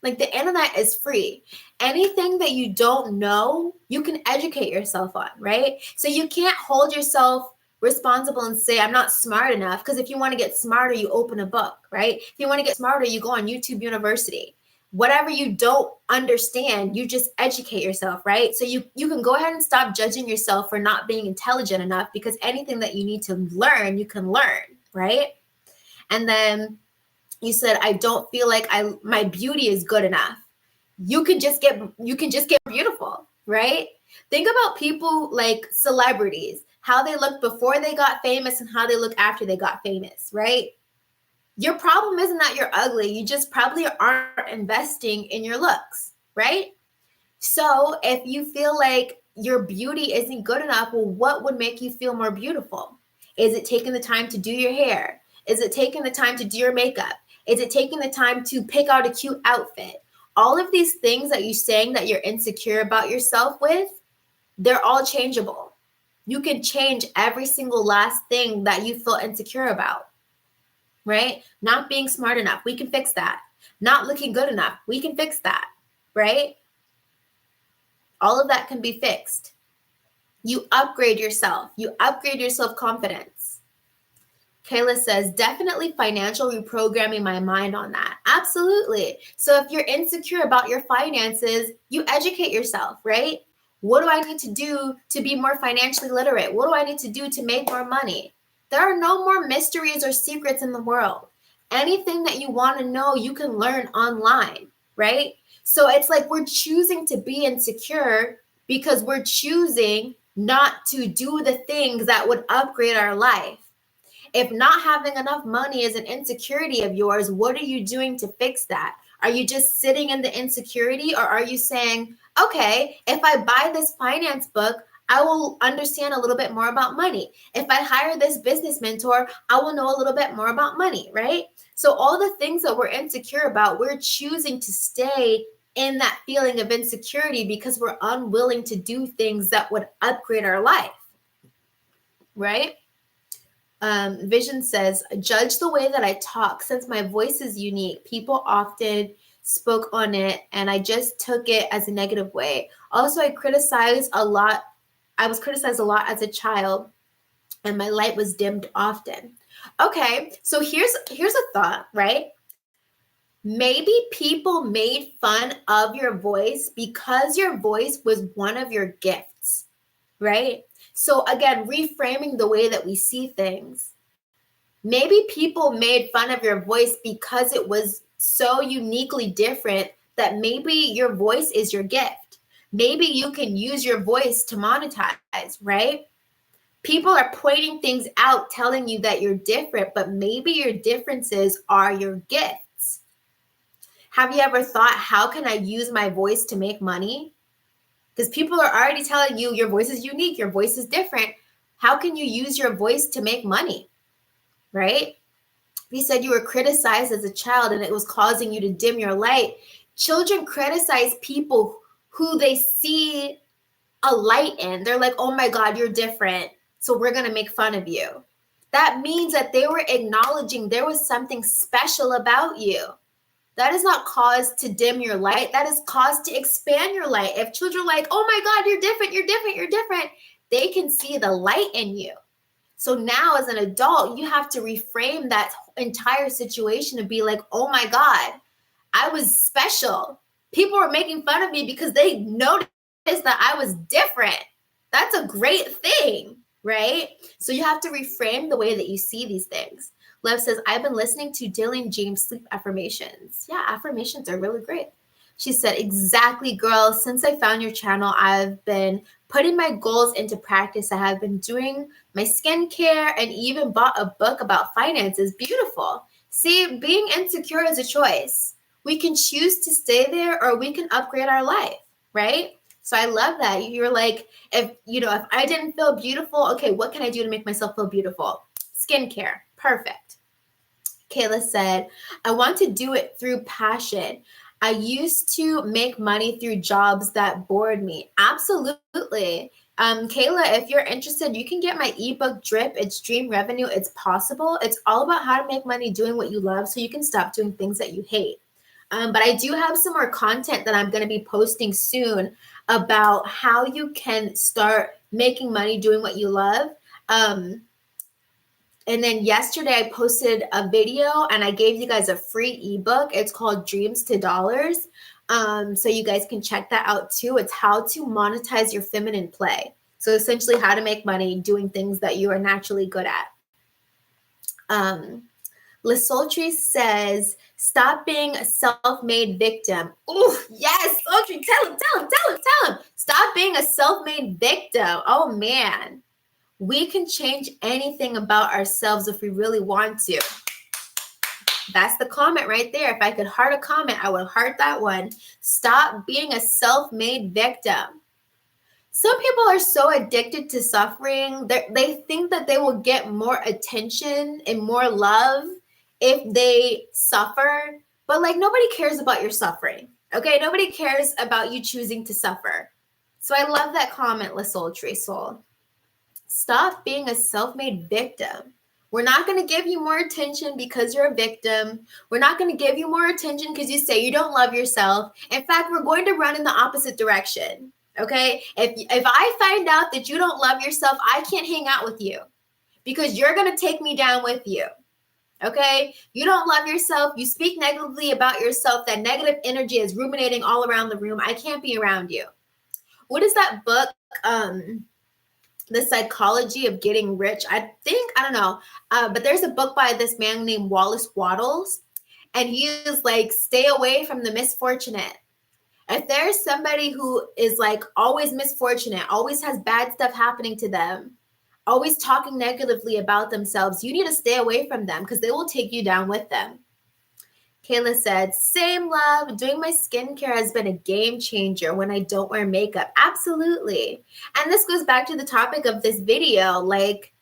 Like the internet is free. Anything that you don't know, you can educate yourself on, right? So you can't hold yourself responsible and say, I'm not smart enough. Because if you want to get smarter, you open a book, right? If you want to get smarter, you go on YouTube University. Whatever you don't understand, you just educate yourself, right? So you can go ahead and stop judging yourself for not being intelligent enough, because anything that you need to learn, you can learn, right? And then you said, I don't feel like my beauty is good enough. You can just get beautiful, right? Think about people like celebrities, how they looked before they got famous and how they look after they got famous, right? Your problem isn't that you're ugly. You just probably aren't investing in your looks, right? So if you feel like your beauty isn't good enough, well, what would make you feel more beautiful? Is it taking the time to do your hair? Is it taking the time to do your makeup? Is it taking the time to pick out a cute outfit? All of these things that you're saying that you're insecure about yourself with, they're all changeable. You can change every single last thing that you feel insecure about, right? Not being smart enough, we can fix that. Not looking good enough, we can fix that, right? All of that can be fixed. You upgrade yourself. You upgrade your self-confidence. Kayla says, definitely financial reprogramming my mind on that. Absolutely. So if you're insecure about your finances, you educate yourself, right? What do I need to do to be more financially literate? What do I need to do to make more money? There are no more mysteries or secrets in the world. Anything that you want to know, you can learn online, right? So it's like we're choosing to be insecure because we're choosing not to do the things that would upgrade our life. If not having enough money is an insecurity of yours, what are you doing to fix that? Are you just sitting in the insecurity, or are you saying, okay, if I buy this finance book, I will understand a little bit more about money. If I hire this business mentor, I will know a little bit more about money, right? So all the things that we're insecure about, we're choosing to stay in that feeling of insecurity because we're unwilling to do things that would upgrade our life, right? Vision says, judge the way that I talk. Since my voice is unique, people often spoke on it and I just took it as a negative way. Also, I was criticized a lot as a child and my light was dimmed often. Okay, so here's a thought, right? Maybe people made fun of your voice because your voice was one of your gifts, right? So again, reframing the way that we see things. Maybe people made fun of your voice because it was so uniquely different that maybe your voice is your gift. Maybe you can use your voice to monetize, right? People are pointing things out, telling you that you're different, but maybe your differences are your gifts. Have you ever thought, how can I use my voice to make money? Because people are already telling you your voice is unique, your voice is different. How can you use your voice to make money, right? You said you were criticized as a child and it was causing you to dim your light. Children criticize people who they see a light in. They're like, oh my God, you're different, so we're going to make fun of you. That means that they were acknowledging there was something special about you. That is not cause to dim your light. That is cause to expand your light. If children are like, oh my God, you're different, you're different, you're different, they can see the light in you. So now as an adult, you have to reframe that entire situation and be like, oh my God, I was special. People were making fun of me because they noticed that I was different. That's a great thing, right? So you have to reframe the way that you see these things. Lev says, I've been listening to Dylan James sleep affirmations. Yeah, affirmations are really great. She said, exactly, girl. Since I found your channel, I've been putting my goals into practice. I have been doing my skincare and even bought a book about finances. Beautiful. See, being insecure is a choice. We can choose to stay there or we can upgrade our life, right? So I love that. You're like, if I didn't feel beautiful, okay, what can I do to make myself feel beautiful? Skincare. Perfect. Kayla said, I want to do it through passion. I used to make money through jobs that bored me. Absolutely. Kayla, if you're interested, you can get my ebook Drip. It's Dream Revenue. It's possible. It's all about how to make money doing what you love so you can stop doing things that you hate. But I do have some more content that I'm going to be posting soon about how you can start making money doing what you love. And then yesterday I posted a video and I gave you guys a free ebook. It's called Dreams to Dollars. So you guys can check that out too. It's how to monetize your feminine play. So essentially how to make money doing things that you are naturally good at. LaSoltry says, stop being a self-made victim. Oh, yes, Sultry, tell him. Stop being a self-made victim. Oh, man. We can change anything about ourselves if we really want to. That's the comment right there. If I could heart a comment, I would heart that one. Stop being a self-made victim. Some people are so addicted to suffering. They think that they will get more attention and more love if they suffer. But like nobody cares about your suffering. Okay, nobody cares about you choosing to suffer. So I love that comment, LaSoltry Soul. Stop being a self-made victim. We're not going to give you more attention because you're a victim. We're not going to give you more attention because you say you don't love yourself. In fact, we're going to run in the opposite direction. Okay? If I find out that you don't love yourself, I can't hang out with you because you're going to take me down with you. Okay? You don't love yourself. You speak negatively about yourself. That negative energy is ruminating all around the room. I can't be around you. What is that book? The Psychology of Getting Rich. I don't know. But there's a book by this man named Wallace Wattles. And he is like, stay away from the misfortunate. If there's somebody who is like always misfortunate, always has bad stuff happening to them, always talking negatively about themselves, you need to stay away from them because they will take you down with them. Kayla said, same love. Doing my skincare has been a game changer when I don't wear makeup. Absolutely. And this goes back to the topic of this video. Like,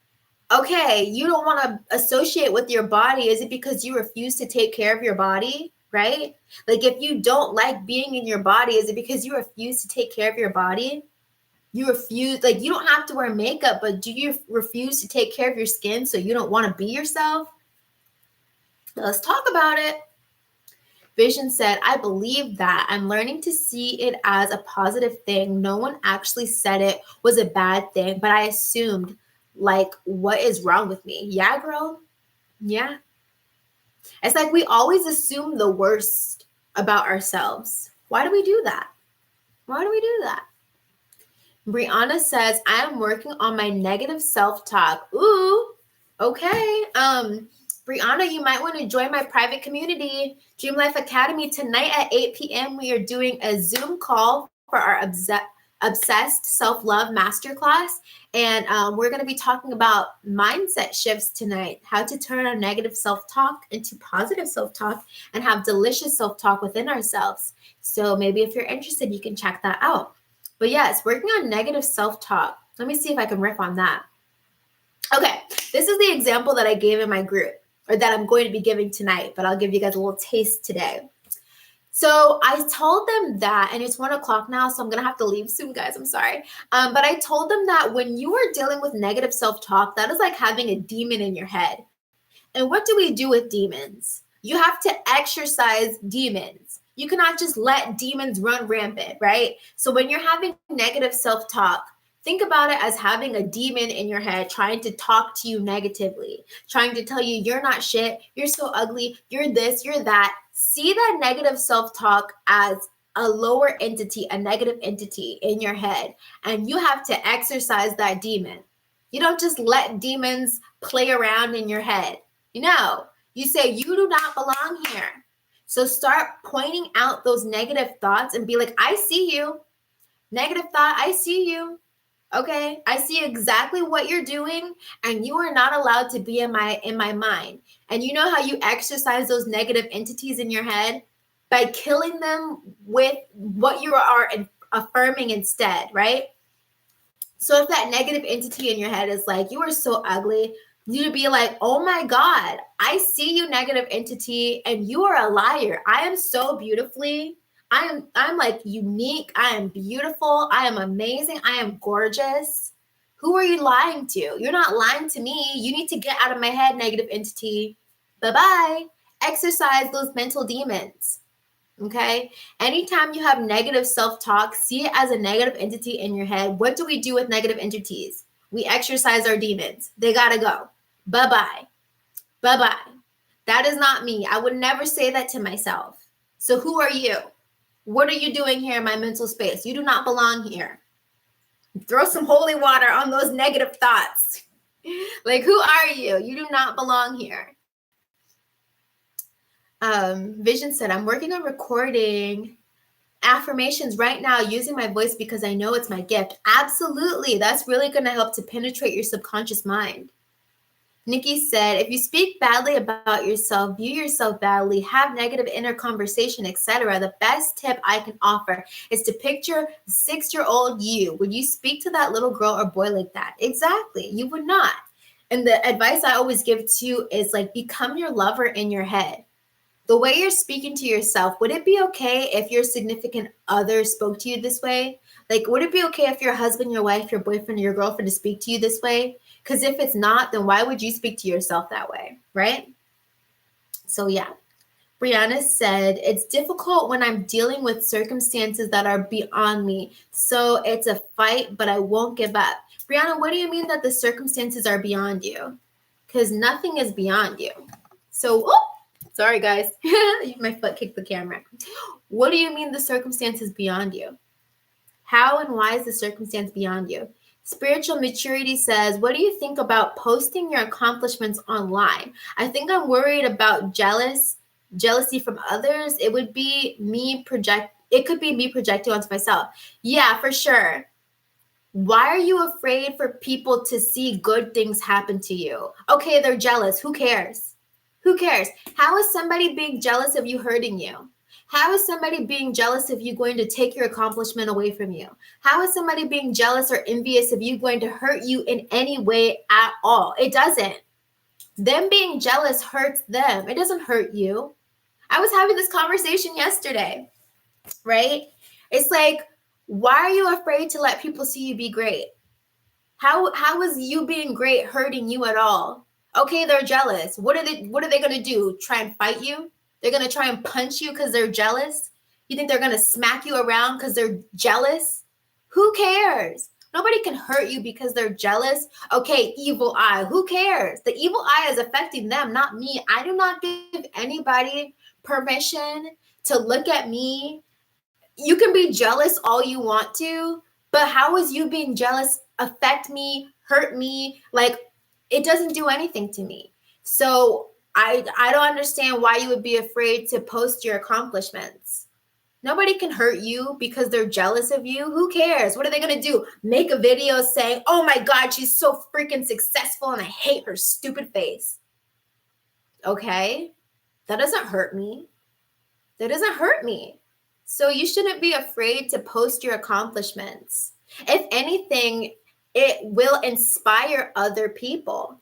okay, you don't want to associate with your body. Is it because you refuse to take care of your body? Right? Like, if you don't like being in your body, is it because you refuse to take care of your body? You refuse, like, you don't have to wear makeup, but do you refuse to take care of your skin so you don't want to be yourself? Let's talk about it. Vision said, I believe that. I'm learning to see it as a positive thing. No one actually said it was a bad thing, but I assumed, like, what is wrong with me? Yeah, girl. Yeah. It's like we always assume the worst about ourselves. Why do we do that? Why do we do that? Brianna says, I am working on my negative self-talk. Ooh, okay. Brianna, you might want to join my private community, Dream Life Academy. Tonight at 8 p.m., we are doing a Zoom call for our Obsessed Self-Love Masterclass. And we're going to be talking about mindset shifts tonight, how to turn our negative self-talk into positive self-talk and have delicious self-talk within ourselves. So maybe if you're interested, you can check that out. But yes, working on negative self-talk. Let me see if I can riff on that. Okay, this is the example that I gave in my group, or that I'm going to be giving tonight, but I'll give you guys a little taste today. So I told them that, and it's 1 o'clock now, so I'm going to have to leave soon, guys. I'm sorry. But I told them that when you are dealing with negative self-talk, that is like having a demon in your head. And what do we do with demons? You have to exercise demons. You cannot just let demons run rampant, right? So when you're having negative self-talk, think about it as having a demon in your head trying to talk to you negatively, trying to tell you you're not shit, you're so ugly, you're this, you're that. See that negative self-talk as a lower entity, a negative entity in your head, and you have to exercise that demon. You don't just let demons play around in your head. No, you say you do not belong here. So start pointing out those negative thoughts and be like, I see you. Negative thought, I see you. Okay, I see exactly what you're doing, and you are not allowed to be in my mind. And you know how you exercise those negative entities in your head? By killing them with what you are affirming instead, right? So if that negative entity in your head is like, you are so ugly, you to be like, oh my God, I see you, negative entity, and you are a liar. I am so beautifully. I'm like unique. I am beautiful. I am amazing. I am gorgeous. Who are you lying to? You're not lying to me. You need to get out of my head, negative entity. Bye-bye. Exercise those mental demons. Okay. Anytime you have negative self-talk, see it as a negative entity in your head. What do we do with negative entities? We exercise our demons. They got to go. Bye-bye. Bye-bye. That is not me. I would never say that to myself. So who are you? What are you doing here in my mental space? You do not belong here. Throw some holy water on those negative thoughts. Like, who are you? You do not belong here. Vision said, I'm working on recording affirmations right now using my voice because I know it's my gift. Absolutely. That's really going to help to penetrate your subconscious mind. Nikki said, if you speak badly about yourself, view yourself badly, have negative inner conversation, etc., the best tip I can offer is to picture the 6-year-old you. Would you speak to that little girl or boy like that? Exactly. You would not. And the advice I always give to you is like, become your lover in your head. The way you're speaking to yourself, would it be okay if your significant other spoke to you this way? Like, would it be okay if your husband, your wife, your boyfriend, or your girlfriend to speak to you this way? Because if it's not, then why would you speak to yourself that way, right? So yeah, Brianna said, it's difficult when I'm dealing with circumstances that are beyond me. So it's a fight, but I won't give up. Brianna, what do you mean that the circumstances are beyond you? Because nothing is beyond you. So, sorry, guys. My foot kicked the camera. What do you mean the circumstance is beyond you? How and why is the circumstance beyond you? Spiritual maturity says, what do you think about posting your accomplishments online? I think I'm worried about jealousy from others. It would be me it could be me projecting onto myself. Yeah, for sure. Why are you afraid for people to see good things happen to you? Okay, they're jealous. Who cares? Who cares? How is somebody being jealous of you hurting you? How is somebody being jealous of you going to take your accomplishment away from you? How is somebody being jealous or envious of you going to hurt you in any way at all? It doesn't. Them being jealous hurts them. It doesn't hurt you. I was having this conversation yesterday, right? It's like, why are you afraid to let people see you be great? How is you being great hurting you at all? Okay, they're jealous. What are they going to do? Try and fight you? They're going to try and punch you because they're jealous? You think they're going to smack you around because they're jealous? Who cares? Nobody can hurt you because they're jealous. Okay, evil eye. Who cares? The evil eye is affecting them, not me. I do not give anybody permission to look at me. You can be jealous all you want to, but how is you being jealous affect me, hurt me? Like, it doesn't do anything to me. So I don't understand why you would be afraid to post your accomplishments. Nobody can hurt you because they're jealous of you. Who cares? What are they going to do? Make a video saying, oh my God, she's so freaking successful and I hate her stupid face. Okay, that doesn't hurt me. That doesn't hurt me. So you shouldn't be afraid to post your accomplishments. If anything, it will inspire other people.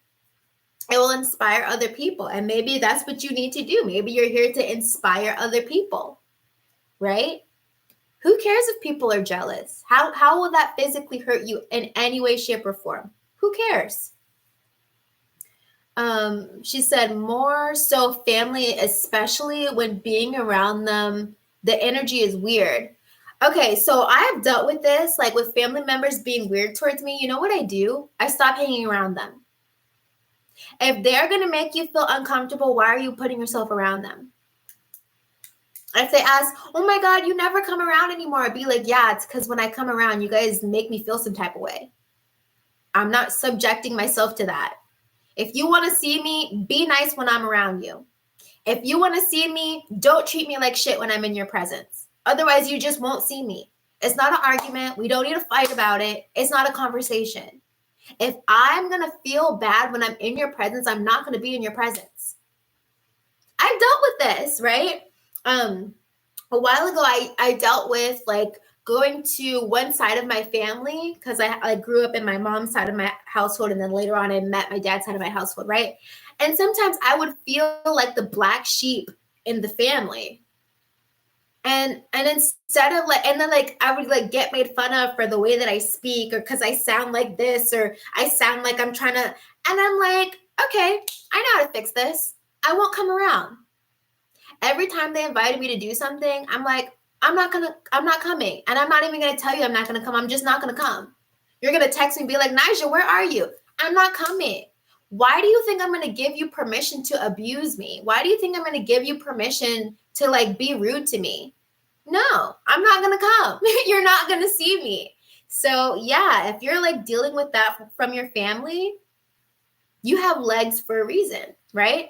It will inspire other people. And maybe that's what you need to do. Maybe you're here to inspire other people, right? Who cares if people are jealous? How will that physically hurt you in any way, shape, or form? Who cares? She said more so family, especially when being around them, the energy is weird. Okay, so I've dealt with this, like with family members being weird towards me. You know what I do? I stop hanging around them. If they're going to make you feel uncomfortable, why are you putting yourself around them? If they ask, oh my God, you never come around anymore, I'd be like, yeah, it's because when I come around, you guys make me feel some type of way. I'm not subjecting myself to that. If you want to see me, be nice when I'm around you. If you want to see me, don't treat me like shit when I'm in your presence. Otherwise, you just won't see me. It's not an argument. We don't need to fight about it. It's not a conversation. If I'm going to feel bad when I'm in your presence, I'm not going to be in your presence. I've dealt with this, right? A while ago, I dealt with like going to one side of my family because I grew up in my mom's side of my household, and then later on I met my dad's side of my household, right? And sometimes I would feel like the black sheep in the family. And instead of like, and then like I would like get made fun of for the way that I speak, or because I sound like this, or I sound like I'm trying to, and I'm like, okay, I know how to fix this. I won't come around. Every time they invited me to do something, I'm like, I'm not coming. And I'm not even going to tell you I'm not going to come. I'm just not going to come. You're going to text me and be like, Nigel, where are you? I'm not coming. Why do you think I'm going to give you permission to abuse me? Why do you think I'm going to give you permission to like be rude to me? No, I'm not going to come. You're not going to see me. So yeah, if you're like dealing with that from your family, you have legs for a reason, right?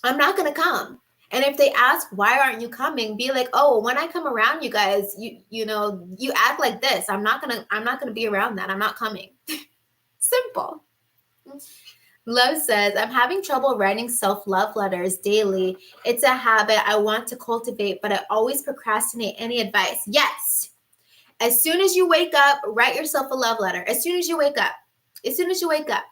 I'm not going to come. And if they ask, why aren't you coming? Be like, oh, when I come around you guys, you know, you act like this. I'm not going to be around that. I'm not coming. Simple. Love says, I'm having trouble writing self-love letters daily. It's a habit I want to cultivate, but I always procrastinate. Any advice? Yes. As soon as you wake up, write yourself a love letter. As soon as you wake up. As soon as you wake up.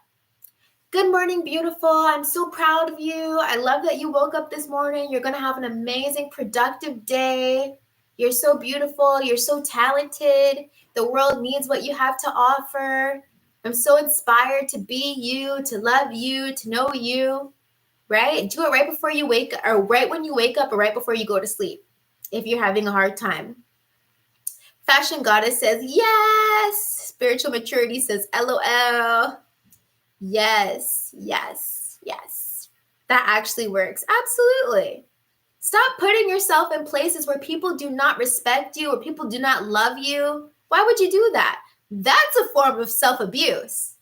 Good morning, beautiful. I'm so proud of you. I love that you woke up this morning. You're going to have an amazing, productive day. You're so beautiful. You're so talented. The world needs what you have to offer. I'm so inspired to be you, to love you, to know you, right? Do it right before you wake up, or right when you wake up, or right before you go to sleep, if you're having a hard time. Fashion Goddess says, yes. Spiritual Maturity says, LOL. Yes, yes, yes. That actually works. Absolutely. Stop putting yourself in places where people do not respect you, or people do not love you. Why would you do that? That's a form of self-abuse.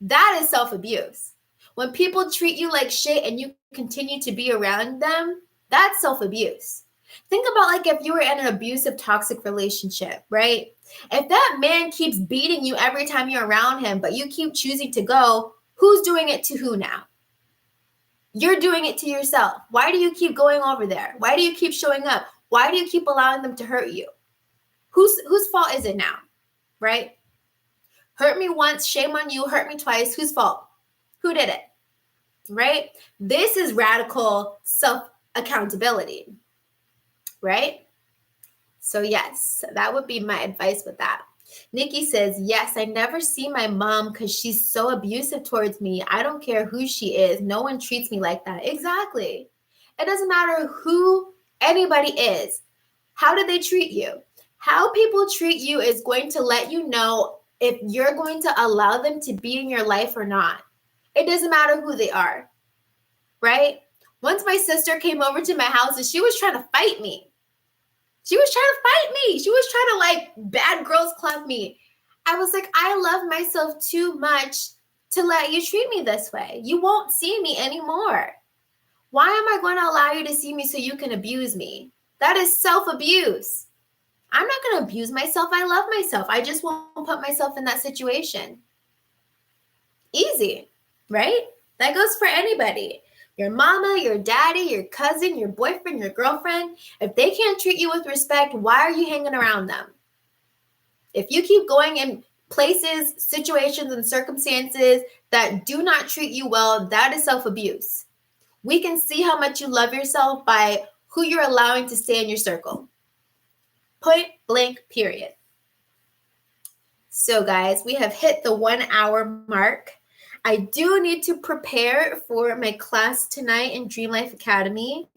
That is self-abuse. When people treat you like shit and you continue to be around them, that's self-abuse. Think about like if you were in an abusive, toxic relationship, right? If that man keeps beating you every time you're around him, but you keep choosing to go, who's doing it to who now? You're doing it to yourself. Why do you keep going over there? Why do you keep showing up? Why do you keep allowing them to hurt you? Whose fault is it now? Right? Hurt me once, shame on you. Hurt me twice. Whose fault? Who did it? Right? This is radical self-accountability. Right? So yes, that would be my advice with that. Nikki says, yes, I never see my mom because she's so abusive towards me. I don't care who she is. No one treats me like that. Exactly. It doesn't matter who anybody is. How do they treat you? How people treat you is going to let you know if you're going to allow them to be in your life or not. It doesn't matter who they are, right? Once my sister came over to my house and she was trying to fight me. She was trying to fight me. She was trying to like bad girls club me. I was like, I love myself too much to let you treat me this way. You won't see me anymore. Why am I going to allow you to see me so you can abuse me? That is self-abuse. I'm not going to abuse myself. I love myself. I just won't put myself in that situation. Easy, right? That goes for anybody. Your mama, your daddy, your cousin, your boyfriend, your girlfriend. If they can't treat you with respect, why are you hanging around them? If you keep going in places, situations, and circumstances that do not treat you well, that is self-abuse. We can see how much you love yourself by who you're allowing to stay in your circle. Point blank, period. So guys, we have hit the 1 hour mark. I do need to prepare for my class tonight in Dream Life Academy.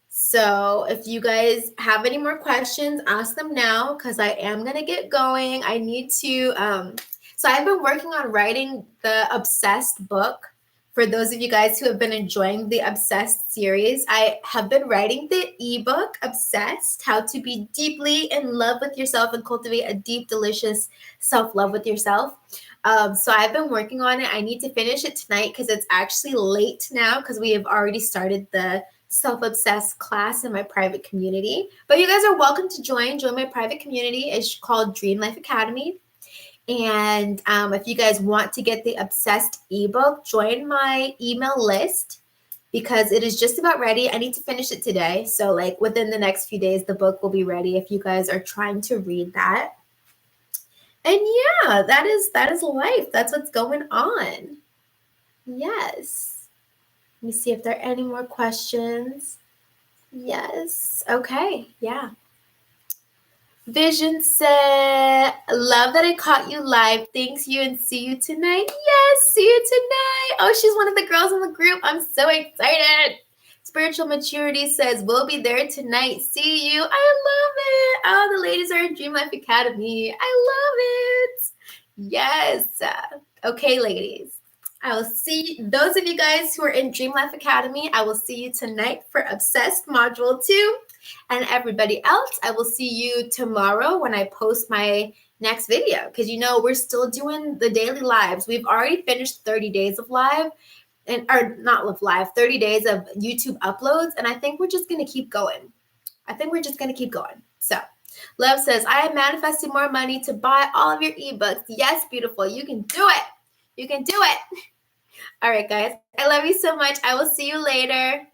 So if you guys have any more questions, ask them now because I am going to get going. I need to, so I've been working on writing the Obsessed book. For those of you guys who have been enjoying the Obsessed series, I have been writing the ebook, Obsessed, How to Be Deeply in Love with Yourself and Cultivate a Deep, Delicious Self-Love with Yourself. So I've been working on it. I need to finish it tonight because it's actually late now because we have already started the Self-Obsessed class in my private community. But you guys are welcome to join my private community. It's called Dream Life Academy. And if you guys want to get the Obsessed ebook, join my email list because it is just about ready. I need to finish it today. So like within the next few days, the book will be ready if you guys are trying to read that. And yeah, that is life. That's what's going on. Yes. Let me see if there are any more questions. Yes. Okay. Yeah. Vision said, love that I caught you live. Thanks you and see you tonight. Yes, see you tonight. Oh, she's one of the girls in the group. I'm so excited. Spiritual Maturity says, we'll be there tonight. See you. I love it. Oh, the ladies are in Dream Life Academy. I love it. Yes. Okay, ladies. I will see those of you guys who are in Dream Life Academy. I will see you tonight for Obsessed Module 2. And everybody else, I will see you tomorrow when I post my next video. Because, we're still doing the daily lives. We've already finished 30 days of live. Or not live, 30 days of YouTube uploads. And I think we're just going to keep going. So, Love says, I am manifesting more money to buy all of your ebooks. Yes, beautiful. You can do it. You can do it. All right, guys. I love you so much. I will see you later.